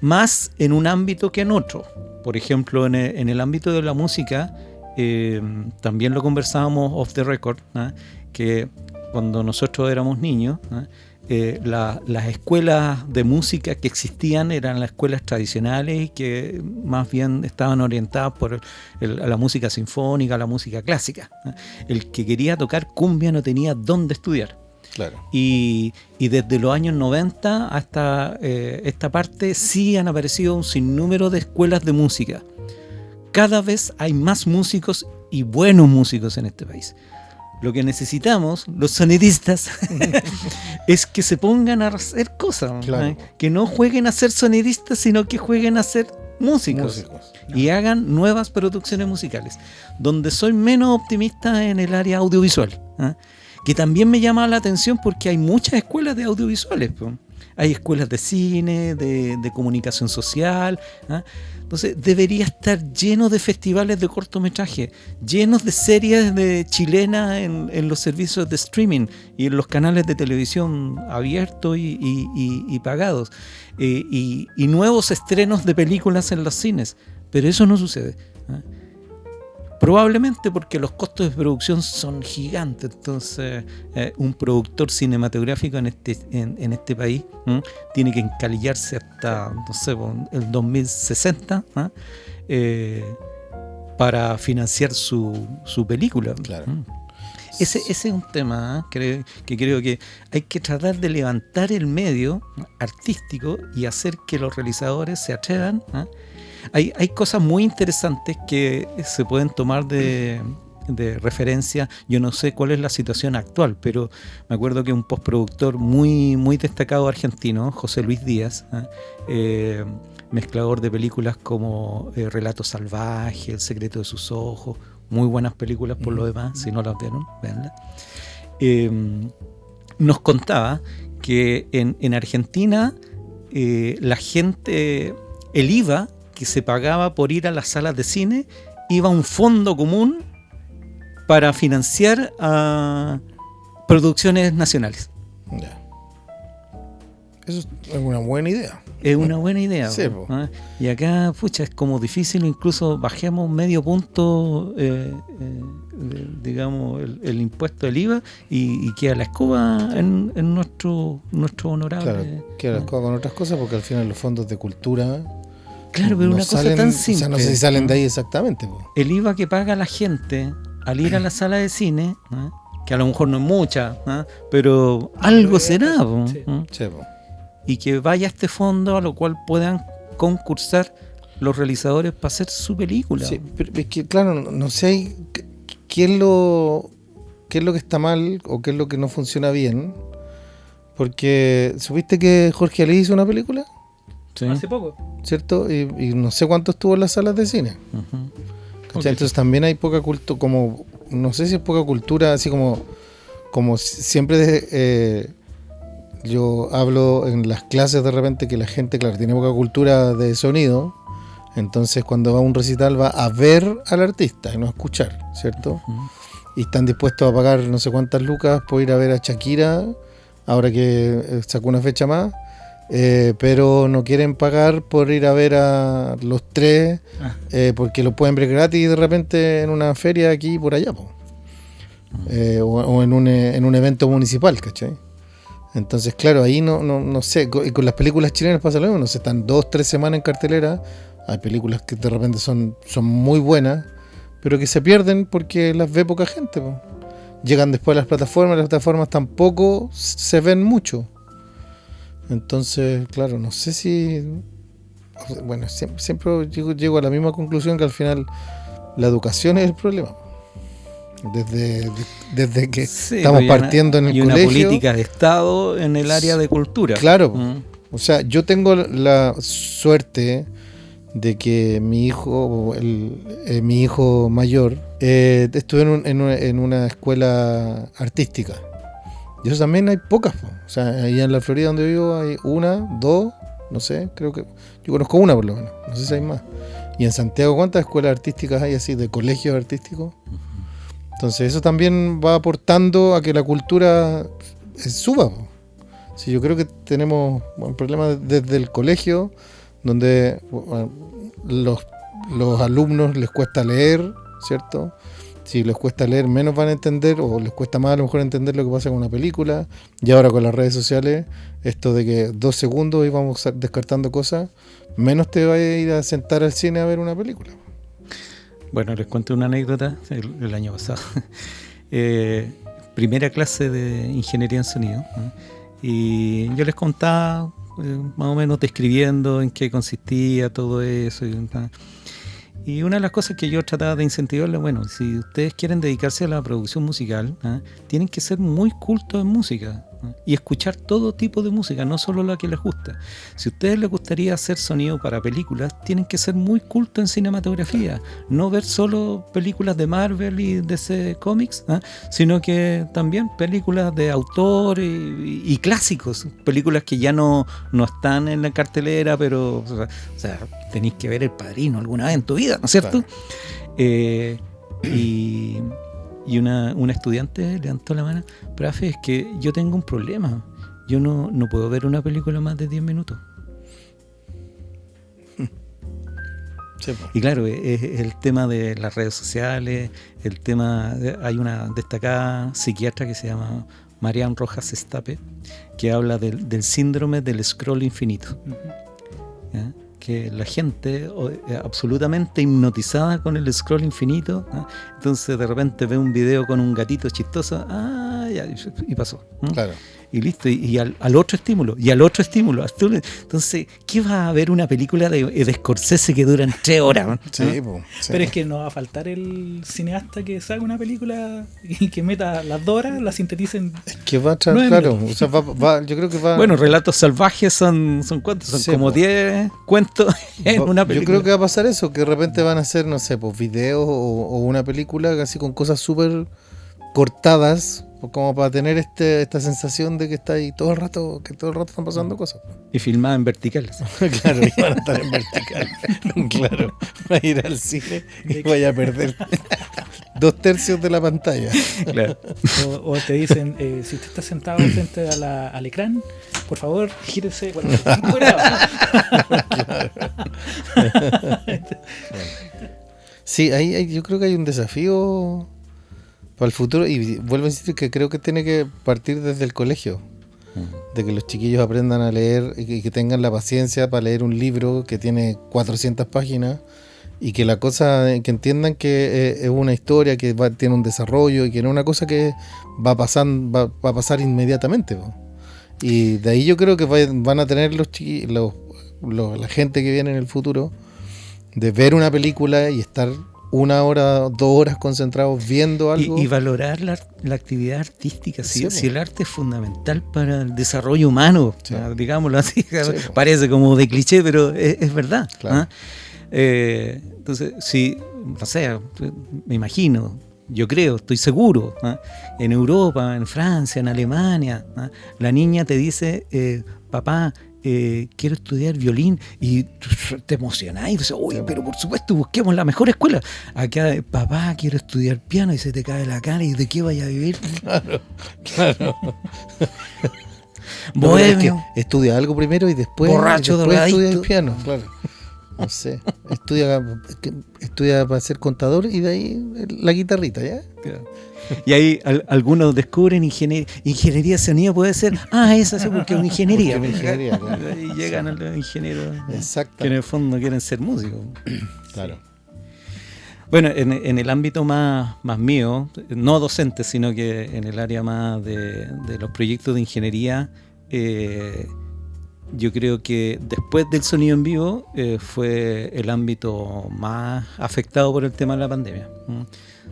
Más en un ámbito que en otro. Por ejemplo, en el ámbito de la música, también lo conversábamos off the record, que cuando nosotros éramos niños, las escuelas de música que existían eran las escuelas tradicionales y que más bien estaban orientadas por a la música sinfónica, a la música clásica. El que quería tocar cumbia no tenía dónde estudiar. Claro. Y desde los años 90 hasta esta parte sí han aparecido un sinnúmero de escuelas de música. Cada vez hay más músicos y buenos músicos en este país. Lo que necesitamos, los sonidistas, es que se pongan a hacer cosas. cosa. Claro. Que no jueguen a ser sonidistas, sino que jueguen a ser músicos. Y hagan nuevas producciones musicales. Donde soy menos optimista en el área audiovisual, que también me llama la atención porque hay muchas escuelas de audiovisuales. Hay escuelas de cine, de comunicación social. Entonces debería estar lleno de festivales de cortometraje, llenos de series chilenas en los servicios de streaming y en los canales de televisión abiertos y pagados, y nuevos estrenos de películas en los cines. Pero eso no sucede. Probablemente porque los costos de producción son gigantes. Entonces un productor cinematográfico en este país tiene que encalillarse hasta, no sé, el 2060 para financiar su película. Claro. Ese es un tema que creo que hay que tratar de levantar el medio artístico y hacer que los realizadores se atrevan. Hay cosas muy interesantes que se pueden tomar de referencia. Yo no sé cuál es la situación actual, pero me acuerdo que un postproductor muy, muy destacado argentino, José Luis Díaz, mezclador de películas como Relato Salvaje, El secreto de sus ojos, muy buenas películas por lo demás, si no las vieron, véanlas. Nos contaba que en Argentina la gente, el IVA que se pagaba por ir a las salas de cine iba a un fondo común para financiar a producciones nacionales. Ya. Eso es una buena idea. Es una buena idea. Sí, Y acá, pucha, es como difícil, incluso bajemos medio punto, digamos, el impuesto del IVA y queda la escoba en nuestro honorable. Claro, queda la escoba con otras cosas porque al final los fondos de cultura. Claro, pero no una cosa salen, tan simple. O sea, no sé si salen de ahí exactamente. El IVA que paga la gente al ir a la sala de cine, que a lo mejor no es mucha, pero algo será. Sí. Sí, Y que vaya a este fondo a lo cual puedan concursar los realizadores para hacer su película. Sí, pero es que claro, no sé qué es lo que está mal o qué es lo que no funciona bien. Porque ¿supiste que Jorge Ali hizo una película? Sí. Hace poco. ¿Cierto? Y no sé cuánto estuvo en las salas de cine. Ujú. ¿Cachai? Entonces también hay poca cultura, como no sé si es poca cultura, así como siempre yo hablo en las clases de repente que la gente, claro, tiene poca cultura de sonido, entonces cuando va a un recital va a ver al artista y no a escuchar, ¿cierto? Y están dispuestos a pagar no sé cuántas lucas por ir a ver a Shakira, ahora que sacó una fecha más, pero no quieren pagar por ir a ver a los tres, porque lo pueden ver gratis de repente en una feria aquí y por allá, o en un evento municipal, ¿cachai? Entonces, claro, ahí no sé, y con las películas chilenas pasa lo mismo, no sé, están 2-3 semanas en cartelera, hay películas que de repente son muy buenas, pero que se pierden porque las ve poca gente, po. Llegan después a las plataformas tampoco se ven mucho. Entonces, claro, no sé si... Bueno, siempre llego a la misma conclusión que al final la educación es el problema. Desde que estamos partiendo en el colegio. Y una política de Estado en el área de cultura. Claro. O sea, yo tengo la suerte de que mi hijo mayor estuvo en una escuela artística. Y eso también hay pocas. O sea, allá en la Florida donde vivo hay una, dos, no sé, creo que yo conozco una por lo menos, no sé si hay más. Y en Santiago, ¿cuántas escuelas artísticas hay así, de colegios artísticos? Entonces eso también va aportando a que la cultura suba. Sí, yo creo que tenemos un problema desde el colegio, donde los alumnos les cuesta leer, ¿cierto? Si les cuesta leer, menos van a entender, o les cuesta más a lo mejor entender lo que pasa con una película. Y ahora con las redes sociales, esto de que 2 segundos y vamos descartando cosas, menos te va a ir a sentar al cine a ver una película. Bueno, les cuento una anécdota el año pasado. Primera clase de ingeniería en sonido. Y yo les contaba, más o menos describiendo en qué consistía todo eso. Y una de las cosas que yo trataba de incentivarles, bueno, si ustedes quieren dedicarse a la producción musical, tienen que ser muy cultos en música. ¿no? Y escuchar todo tipo de música, no solo la que les gusta. Si a ustedes les gustaría hacer sonido para películas, tienen que ser muy cultos en cinematografía, no ver solo películas de Marvel y DC Comics, ¿eh? Sino que también películas de autor y clásicos, películas que ya no están en la cartelera, pero o sea, tenéis que ver El Padrino alguna vez en tu vida, ¿no es cierto? Claro. Y una estudiante levantó la mano: profe, es que yo tengo un problema, yo no puedo ver una película más de 10 minutos. Sí, pues. Y claro, es el tema de las redes sociales, el tema hay una destacada psiquiatra que se llama Marian Rojas Estape, que habla del síndrome del scroll infinito. ¿Ya? Que la gente absolutamente hipnotizada con el scroll infinito, ¿no? Entonces de repente ve un video con un gatito chistoso, ya, y pasó, ¿no? Claro. Y listo, y al otro estímulo, y al otro estímulo. Entonces, ¿qué va a ver una película de Scorsese que duran 3 horas? ¿No? Sí, sí. Pero es que no va a faltar el cineasta que saque una película y que meta las 2 horas, la sinteticen. Es que va a traer, claro, o sea, yo creo que va... Bueno, Relatos Salvajes son ¿cuántos? Son como 10 cuentos en una película. Yo creo que va a pasar eso, que de repente van a hacer, no sé, pues videos o una película así con cosas súper cortadas, como para tener esta sensación de que está ahí todo el rato, que todo el rato están pasando cosas. Y filmada en verticales. Claro, y van a estar en vertical. Claro, va a ir al cine y vaya a perder 2/3 de la pantalla. Claro. O te dicen, si usted está sentado frente al ecrán, por favor, gírese 45 grados. Claro. Sí, ahí yo creo que hay un desafío para el futuro, y vuelvo a insistir que creo que tiene que partir desde el colegio, de que los chiquillos aprendan a leer y que tengan la paciencia para leer un libro que tiene 400 páginas y que la cosa, que entiendan que es una historia que tiene un desarrollo y que no es una cosa que va a pasar inmediatamente, ¿no? Y de ahí yo creo que van a tener la gente que viene en el futuro de ver una película y estar 1 hora, 2 horas concentrados viendo algo. Y valorar la actividad artística. Si el arte es fundamental para el desarrollo humano, digámoslo así. Parece como de cliché, pero es verdad. Claro. Entonces, si, no sé, me imagino, yo creo, estoy seguro, en Europa, en Francia, en Alemania, la niña te dice, papá, quiero estudiar violín, y te emocionás y dices, uy, pero por supuesto, busquemos la mejor escuela. Acá, papá, quiero estudiar piano, y se te cae la cara, y ¿de qué vaya a vivir? Claro. Bohemio. Es que estudia algo primero y después estudia el piano, claro. No sé, estudia para ser contador y de ahí la guitarrita, ¿ya? Claro. Y ahí algunos descubren ingeniería de sonido, puede ser, esa sí, porque es una ingeniería. Claro. Y llegan a los ingenieros que en el fondo quieren ser músicos. Claro. Bueno, en el ámbito más mío, no docente, sino que en el área más de los proyectos de ingeniería, yo creo que después del sonido en vivo fue el ámbito más afectado por el tema de la pandemia.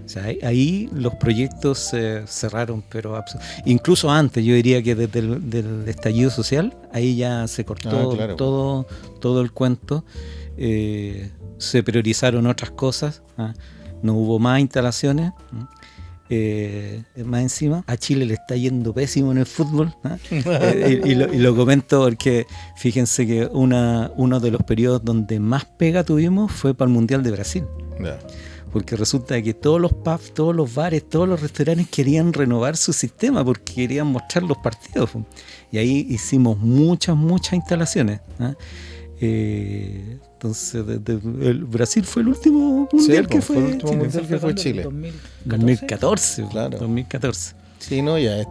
O sea, ahí los proyectos se cerraron, pero incluso antes, yo diría que desde el estallido social, ahí ya se cortó todo el cuento. Se priorizaron otras cosas, no hubo más instalaciones. Más encima, a Chile le está yendo pésimo en el fútbol, y lo comento porque fíjense que uno de los periodos donde más pega tuvimos fue para el Mundial de Brasil. Porque resulta que todos los pubs, todos los bares, todos los restaurantes querían renovar su sistema porque querían mostrar los partidos, y ahí hicimos muchas instalaciones. Entonces, el Brasil fue el último mundial que fue. El último mundial que fue Chile. 2014, claro. 2014. Sí, no, ya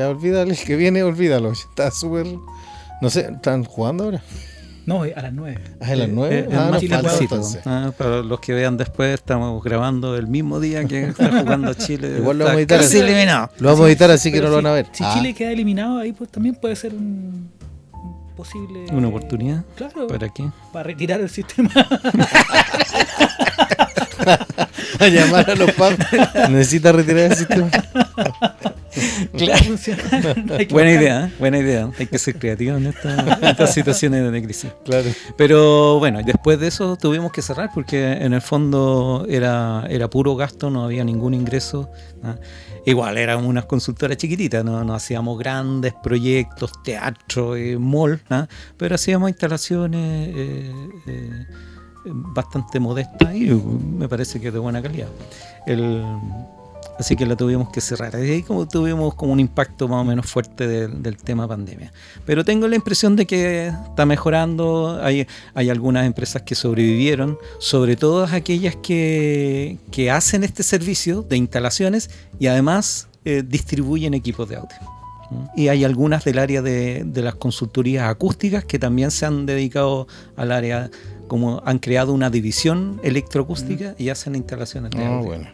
olvídalo, el que viene, olvídalo. Está súper. No sé, ¿están jugando ahora? No, a las 9. ¿A las 9? Para los que vean después, estamos grabando el mismo día que está jugando Chile. Igual lo vamos a editar así. Lo vamos a editar así que no lo van a ver. Si Chile queda eliminado, ahí pues también puede ser un posible... ¿Una oportunidad? Claro. ¿Para qué? Para retirar el sistema. A llamar a los pubs. Necesita retirar el sistema. Claro. funciona. Hay que Buena buscar. idea, buena idea. Hay que ser creativo en estas situaciones de crisis. Claro. Pero bueno, después de eso tuvimos que cerrar porque en el fondo era puro gasto, no había ningún ingreso. ¿Ah? Igual éramos unas consultoras chiquititas, no hacíamos grandes proyectos, teatro, mall, ¿ah? Pero hacíamos instalaciones bastante modestas y me parece que de buena calidad. Así que la tuvimos que cerrar. Ahí como tuvimos como un impacto más o menos fuerte del tema pandemia. Pero tengo la impresión de que está mejorando. Hay algunas empresas que sobrevivieron, sobre todo aquellas que hacen este servicio de instalaciones y además distribuyen equipos de audio. Y hay algunas del área de las consultorías acústicas que también se han dedicado al área, como han creado una división electroacústica y hacen instalaciones de audio. Bueno.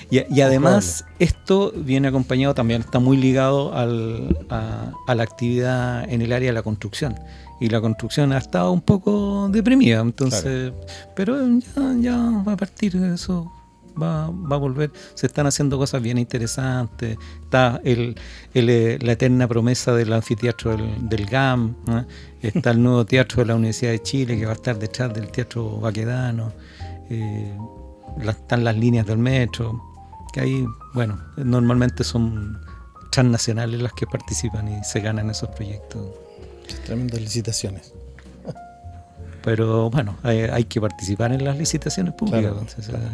Y además esto viene acompañado, también está muy ligado a la actividad en el área de la construcción. Y la construcción ha estado un poco deprimida, entonces, pero ya va a partir de eso, va a volver. Se están haciendo cosas bien interesantes. Está la eterna promesa del anfiteatro del GAM, ¿no? Está el nuevo teatro de la Universidad de Chile que va a estar detrás del Teatro Baquedano. Están las líneas del metro, que ahí, bueno, normalmente son transnacionales las que participan y se ganan esos proyectos. Tremendas licitaciones. Pero bueno, hay que participar en las licitaciones públicas. Claro, Entonces, claro.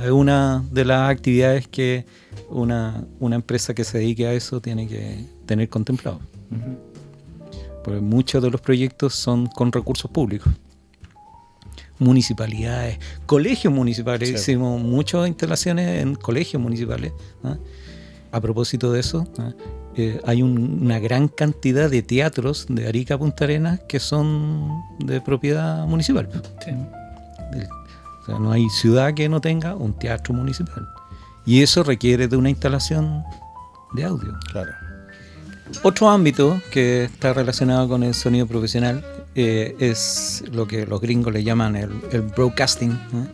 es una de las actividades que una empresa que se dedique a eso tiene que tener contemplado. Porque muchos de los proyectos son con recursos públicos. Municipalidades, colegios municipales, Sí. hicimos muchas instalaciones en colegios municipales. ¿Ah? A propósito de eso, ¿ah? Hay una gran cantidad de teatros de Arica a Punta Arenas que son de propiedad municipal. Sí. O sea, no hay ciudad que no tenga un teatro municipal. Y eso requiere de una instalación de audio. Claro. Otro ámbito que está relacionado con el sonido profesional es lo que los gringos le llaman el broadcasting, ¿no?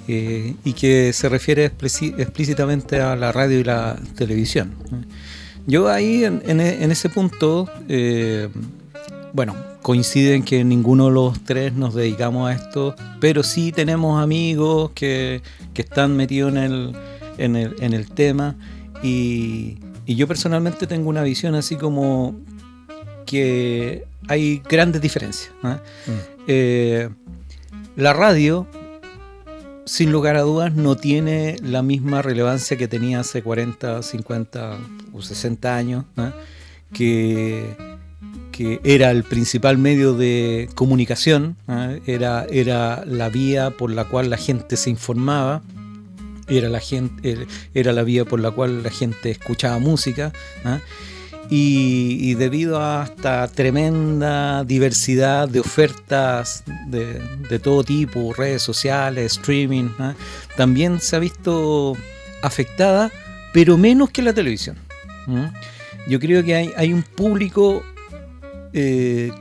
Y que se refiere explícitamente a la radio y la televisión, ¿no? Yo ahí en ese punto, bueno, coinciden que ninguno de los tres nos dedicamos a esto, pero sí tenemos amigos que están metidos en el tema y yo personalmente tengo una visión así como que hay grandes diferencias, ¿no? La radio, sin lugar a dudas, no tiene la misma relevancia que tenía hace 40, 50 o 60 años, ¿no? que era el principal medio de comunicación, ¿no? Era la vía por la cual la gente se informaba, era la vía por la cual la gente escuchaba música, ¿no? Y debido a esta tremenda diversidad de ofertas de todo tipo, redes sociales, streaming, ¿no? También se ha visto afectada, pero menos que la televisión, ¿no? Yo creo que hay un público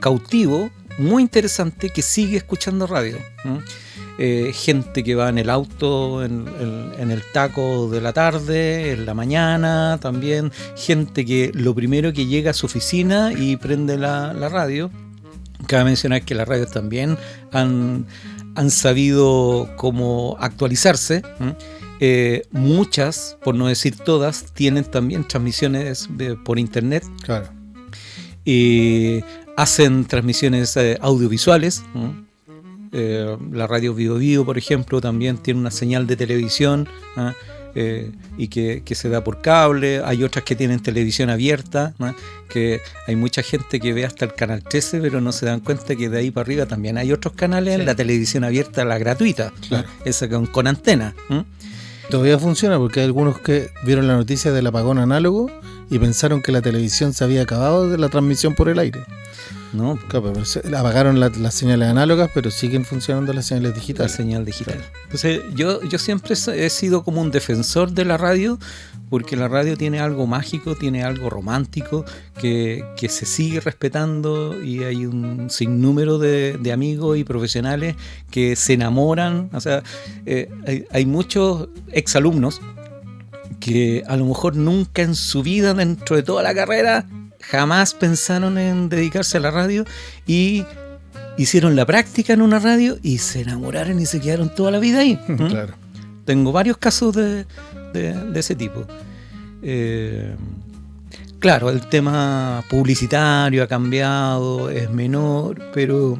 cautivo, muy interesante, que sigue escuchando radio, ¿no? Gente que va en el auto, en el taco de la tarde, en la mañana también, gente que lo primero que llega a su oficina y prende la radio. Cabe mencionar que las radios también han sabido cómo actualizarse, ¿eh? Muchas, por no decir todas, tienen también transmisiones por internet. Claro. Hacen transmisiones audiovisuales, ¿no? La radio Vivo Vivo, por ejemplo, también tiene una señal de televisión, ¿no? Y que se da por cable. Hay otras que tienen televisión abierta, ¿no? Que hay mucha gente que ve hasta el canal 13, pero no se dan cuenta que de ahí para arriba también hay otros canales, sí, en la televisión abierta, la gratuita, claro, ¿no? Esa con antena, ¿no? Todavía funciona porque hay algunos que vieron la noticia del apagón análogo y pensaron que la televisión se había acabado de la transmisión por el aire. No, claro, pero apagaron las señales análogas, pero siguen funcionando las señales la digitales. señal digital. Entonces, yo siempre he sido como un defensor de la radio, porque la radio tiene algo mágico, tiene algo romántico, que se sigue respetando, y hay un sinnúmero de amigos y profesionales que se enamoran. O sea, hay muchos exalumnos que a lo mejor nunca en su vida, dentro de toda la carrera, jamás pensaron en dedicarse a la radio y hicieron la práctica en una radio y se enamoraron y se quedaron toda la vida ahí. Claro. Tengo varios casos de ese tipo. Claro, el tema publicitario ha cambiado, es menor, pero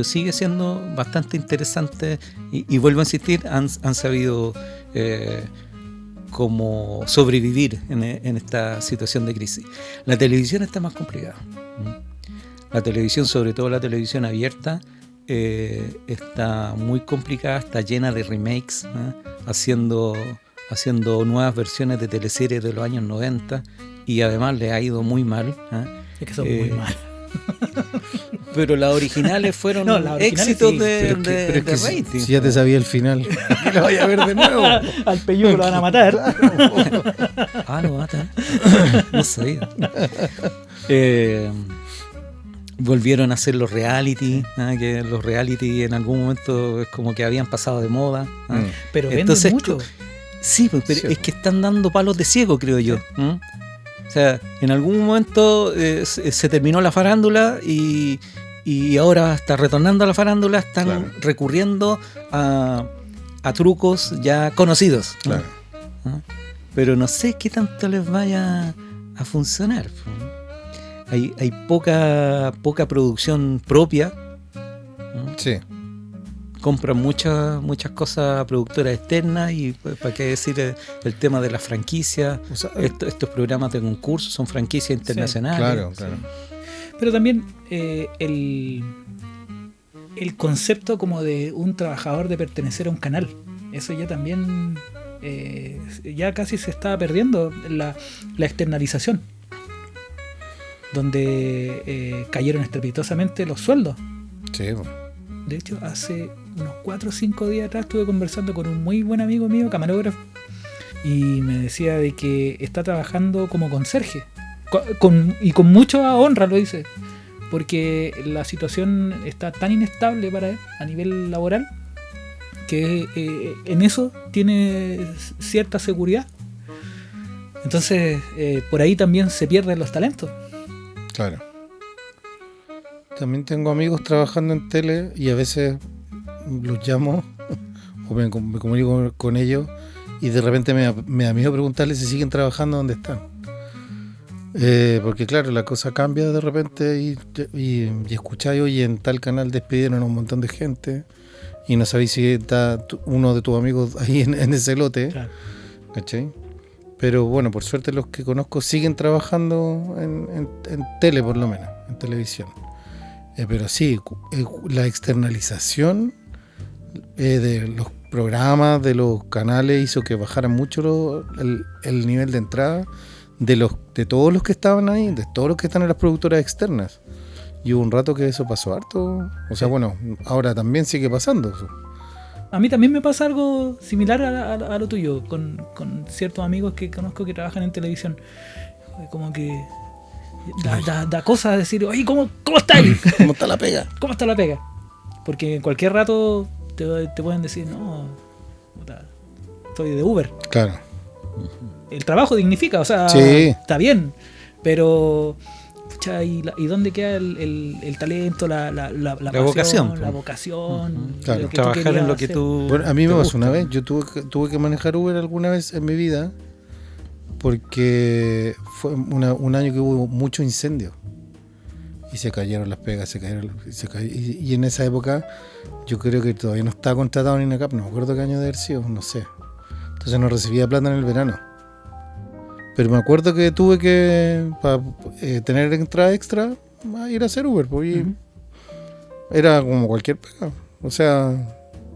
sigue siendo bastante interesante y vuelvo a insistir, han sabido cómo sobrevivir en esta situación de crisis. La televisión está más complicada. La televisión, sobre todo la televisión abierta, está muy complicada, está llena de remakes, haciendo nuevas versiones de teleseries de los años 90 y además le ha ido muy mal. Es que son muy mal. Pero las originales fueron éxitos sí, de rating. Si ya te sabía el final, ¿qué lo vaya a ver de nuevo? Al Peyuco lo van a matar. Lo matan. No sabía. Volvieron a hacer los reality, que los reality en algún momento es como que habían pasado de moda. Pero entonces venden mucho. Sí, pero sí, es que están dando palos de ciego, creo yo. O sea, en algún momento se terminó la farándula y ahora está retornando a la farándula, están recurriendo a trucos ya conocidos. Claro. Pero no sé qué tanto les vaya a funcionar. Hay poca producción propia. Sí. Compran muchas cosas a productoras externas y pues, para qué decir el tema de las franquicias. O sea, estos programas de concurso son franquicias internacionales. Claro. Pero también el concepto como de un trabajador de pertenecer a un canal, eso ya también ya casi se está perdiendo, la externalización, donde cayeron estrepitosamente los sueldos. Sí. De hecho, hace unos 4 o 5 días atrás estuve conversando con un muy buen amigo mío, camarógrafo, y me decía de que está trabajando como conserje, y con mucha honra lo dice, porque la situación está tan inestable para él a nivel laboral que en eso tiene cierta seguridad. Entonces, por ahí también se pierden los talentos. Claro. También tengo amigos trabajando en tele y a veces los llamo o me comunico con ellos y de repente me da miedo preguntarles si siguen trabajando donde están. Porque claro, la cosa cambia de repente y escucháis, oye, en tal canal despidieron a un montón de gente y no sabéis si está uno de tus amigos ahí en ese lote. Claro. ¿Cachai? Pero bueno, por suerte los que conozco siguen trabajando en tele, por lo menos, en televisión. Pero sí, la externalización de los programas, de los canales, hizo que bajara mucho el nivel de entrada de todos los que estaban ahí, de todos los que están en las productoras externas. Y hubo un rato que eso pasó harto. O sea, bueno, ahora también sigue pasando eso. A mí también me pasa algo similar a lo tuyo, con ciertos amigos que conozco que trabajan en televisión. Como que da cosa decir, oye, ¿cómo estáis? ¿Cómo está la pega? ¿Cómo está la pega? Porque en cualquier rato te pueden decir, no, estoy de Uber. Claro. El trabajo dignifica, o sea, sí, está bien, pero pucha, ¿y dónde queda el talento, la vocación? La vocación. Claro. Trabajar en lo que tú... Bueno, a mí me pasó una vez, yo tuve que manejar Uber alguna vez en mi vida porque fue un año que hubo mucho incendio y se cayeron las pegas, y en esa época yo creo que todavía no estaba contratado en INACAP, no me acuerdo qué año de haber sido, no sé. Entonces no recibía plata en el verano. Pero me acuerdo que tuve que, para tener entrada extra, ir a hacer Uber. Pues, era como cualquier pega. O sea,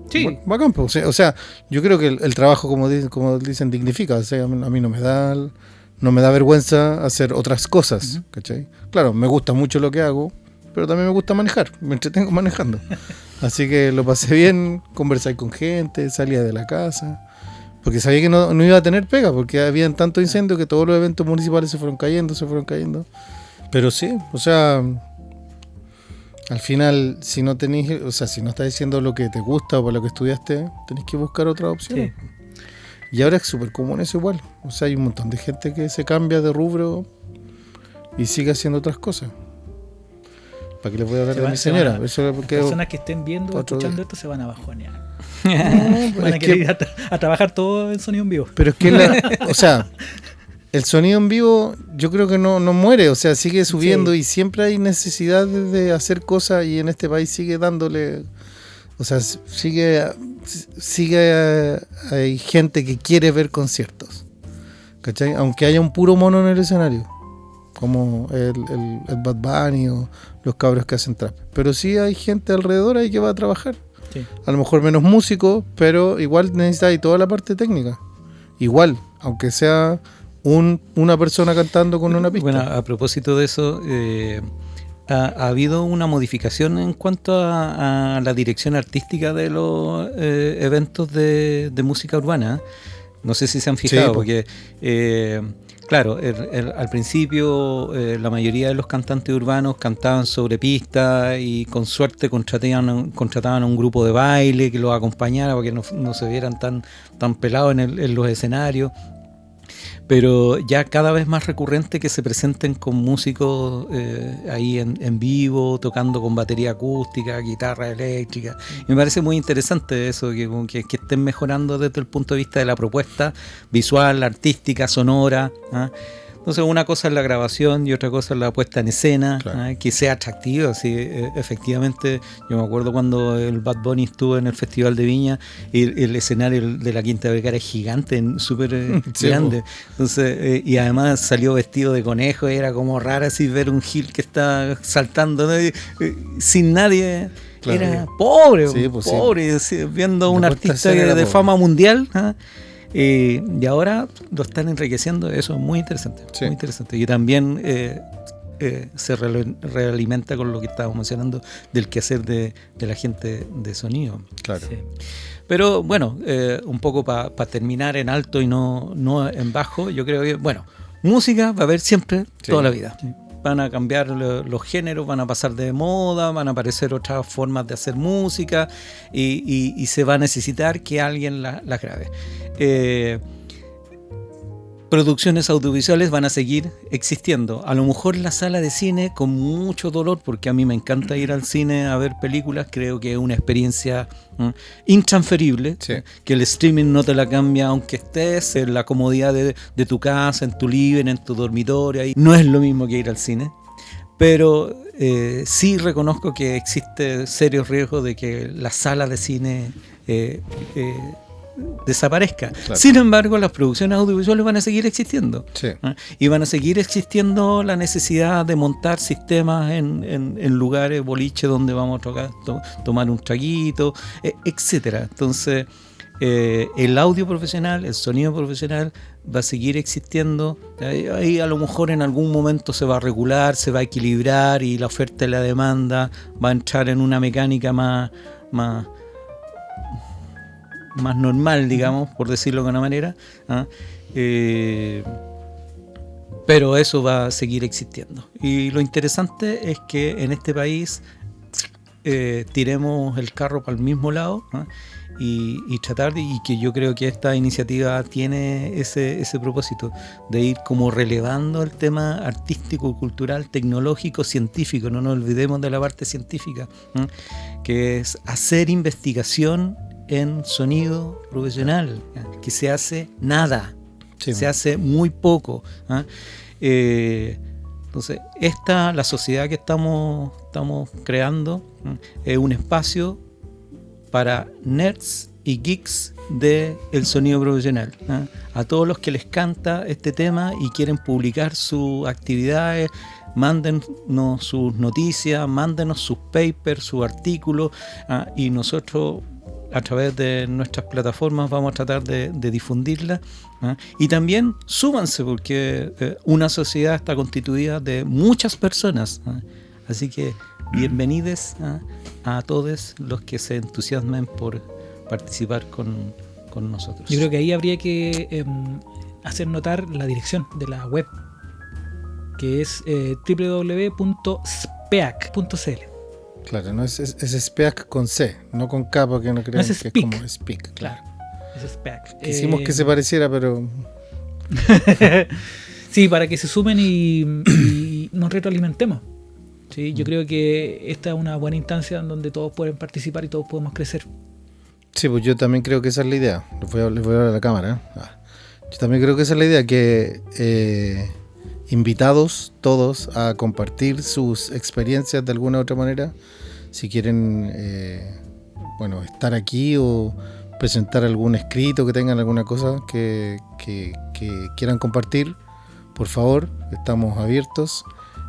sí. Bacán. Pues, o sea, yo creo que el trabajo, como dicen, dignifica. O sea, a mí no me da vergüenza hacer otras cosas. ¿Cachai? Claro, me gusta mucho lo que hago, pero también me gusta manejar. Me entretengo manejando. Así que lo pasé bien, conversar con gente, salía de la casa. Porque sabía que no iba a tener pega, porque habían tanto incendio que todos los eventos municipales se fueron cayendo. Pero sí, o sea, al final, si no estás diciendo lo que te gusta o para lo que estudiaste, tenés que buscar otra opción. Sí. Y ahora es súper común eso igual. O sea, hay un montón de gente que se cambia de rubro y sigue haciendo otras cosas. ¿Para qué les voy a hablar de mi señora? Eso es porque personas que estén viendo o otro escuchando día. esto se van a bajonear. No, Van a es querer que- ir a trabajar todo en sonido en vivo. pero es que o sea, el sonido en vivo yo creo que no muere, o sea, sigue subiendo Sí. y siempre hay necesidad de hacer cosas y en este país sigue dándole, o sea, hay gente que quiere ver conciertos, ¿cachai? Aunque haya un puro mono en el escenario, como el Bad Bunny o los cabros que hacen trap, pero sí hay gente alrededor ahí que va a trabajar. Sí. A lo mejor menos músicos, pero igual necesita ahí toda la parte técnica. Igual, aunque sea una persona cantando con una pista. Bueno, a propósito de eso, ha habido una modificación en cuanto a la dirección artística de los eventos de música urbana. No sé si se han fijado, Sí, po. porque claro, al principio la mayoría de los cantantes urbanos cantaban sobre pista y con suerte contrataban a un grupo de baile que los acompañara para que no se vieran tan pelados en los escenarios. Pero ya cada vez más recurrente que se presenten con músicos ahí en vivo, tocando con batería acústica, guitarra eléctrica. Y me parece muy interesante eso, que estén mejorando desde el punto de vista de la propuesta visual, artística, sonora, ¿ah? Entonces una cosa es la grabación y otra cosa es la puesta en escena, Claro. ¿ah? Que sea atractiva. Sí, efectivamente, yo me acuerdo cuando el Bad Bunny estuvo en el Festival de Viña y el escenario de la Quinta Vergara es gigante, súper Sí, grande. Entonces, y además salió vestido de conejo y era como raro así ver un Gil que está saltando, ¿no? Sin nadie. Claro. Era pobre, Sí, pues sí. pobre, sí, viendo a un La puesta en artista escena era de pobre. fama mundial, ¿ah? Y ahora lo están enriqueciendo. Eso es muy interesante, Sí. muy interesante. Y también se realimenta con lo que estábamos mencionando del quehacer de la gente de sonido. Claro. Sí. Pero bueno, un poco para terminar en alto y no en bajo, yo creo que, bueno, música va a haber siempre, Sí. toda la vida. Van a cambiar los géneros, van a pasar de moda, van a aparecer otras formas de hacer música y se va a necesitar que alguien las grabe. Producciones audiovisuales van a seguir existiendo. A lo mejor la sala de cine con mucho dolor, porque a mí me encanta ir al cine a ver películas, creo que es una experiencia intransferible, Sí. que el streaming no te la cambia aunque estés en la comodidad de tu casa, en tu living, en tu dormitorio, ahí. No es lo mismo que ir al cine. Pero sí reconozco que existe serios riesgos de que la sala de cine desaparezca. Claro. Sin embargo, las producciones audiovisuales van a seguir existiendo. Sí. ¿Ah? Y van a seguir existiendo la necesidad de montar sistemas en lugares, boliches donde vamos a tocar, tomar un traguito, etcétera. Entonces, el audio profesional, el sonido profesional va a seguir existiendo. Ahí a lo mejor en algún momento se va a regular, se va a equilibrar y la oferta y la demanda va a entrar en una mecánica más normal, digamos, por decirlo de una manera, ¿ah? Pero eso va a seguir existiendo. Y lo interesante es que en este país tiremos el carro para el mismo lado, ¿ah? Y tratar, y que yo creo que esta iniciativa tiene ese propósito de ir como relevando el tema artístico, cultural, tecnológico, científico. No nos olvidemos de la parte científica, ¿ah? Que es hacer investigación en sonido profesional, que se hace nada, Sí. se hace muy poco, ¿ah? Entonces, la sociedad que estamos creando es un espacio para nerds y geeks del sonido profesional, ¿ah? A todos los que les canta este tema y quieren publicar sus actividades, mándennos sus noticias, mándenos sus papers, sus artículos, ¿ah? Y nosotros a través de nuestras plataformas vamos a tratar de difundirla, ¿ah? Y también súbanse, porque una sociedad está constituida de muchas personas, ¿ah? Así que bienvenidos a todos los que se entusiasmen por participar con nosotros. Yo creo que ahí habría que hacer notar la dirección de la web, que es www.speak.cl. Claro, no es SPEAC con C, no con K, porque no creen es que Speak. es como Speak. Claro. Ese es back. Quisimos que se pareciera, pero Sí, para que se sumen y nos retroalimentemos. Sí, yo creo que esta es una buena instancia en donde todos pueden participar y todos podemos crecer. sí, pues yo también creo que esa es la idea. Les voy a hablar a la cámara. Yo también creo que esa es la idea, que invitados todos a compartir sus experiencias de alguna u otra manera. Si quieren estar aquí o presentar algún escrito, que tengan alguna cosa que quieran compartir, por favor, estamos abiertos.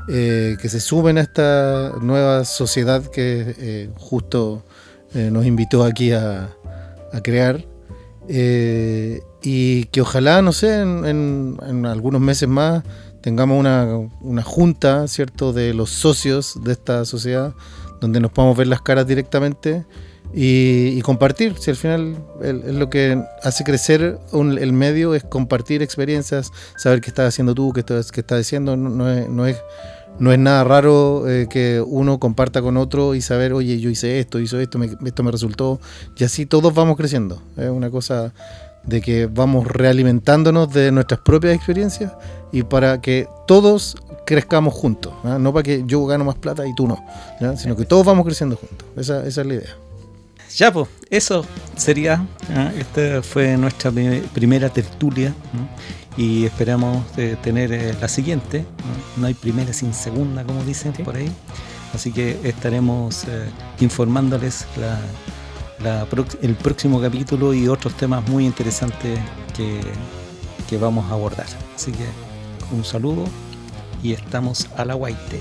Que se sumen a esta nueva sociedad que justo nos invitó aquí a crear. Y que ojalá, no sé, en algunos meses más tengamos una junta, ¿cierto?, de los socios de esta sociedad, donde nos podamos ver las caras directamente y compartir. Si al final es lo que hace crecer el medio, es compartir experiencias, saber qué estás haciendo tú, qué estás haciendo. No es nada raro que uno comparta con otro y saber, oye, yo hice esto, esto me resultó, y así todos vamos creciendo. Es una cosa de que vamos realimentándonos de nuestras propias experiencias y para que todos crezcamos juntos, ¿no? No para que yo gano más plata y tú no, ¿no? Sino que todos vamos creciendo juntos. Esa es la idea. Ya, pues, eso sería. Esta fue nuestra primera tertulia, ¿no? Y esperamos tener la siguiente. No hay primera sin segunda, como dicen por ahí. Así que estaremos informándoles el próximo capítulo y otros temas muy interesantes que vamos a abordar. Así que un saludo y estamos a la guaite.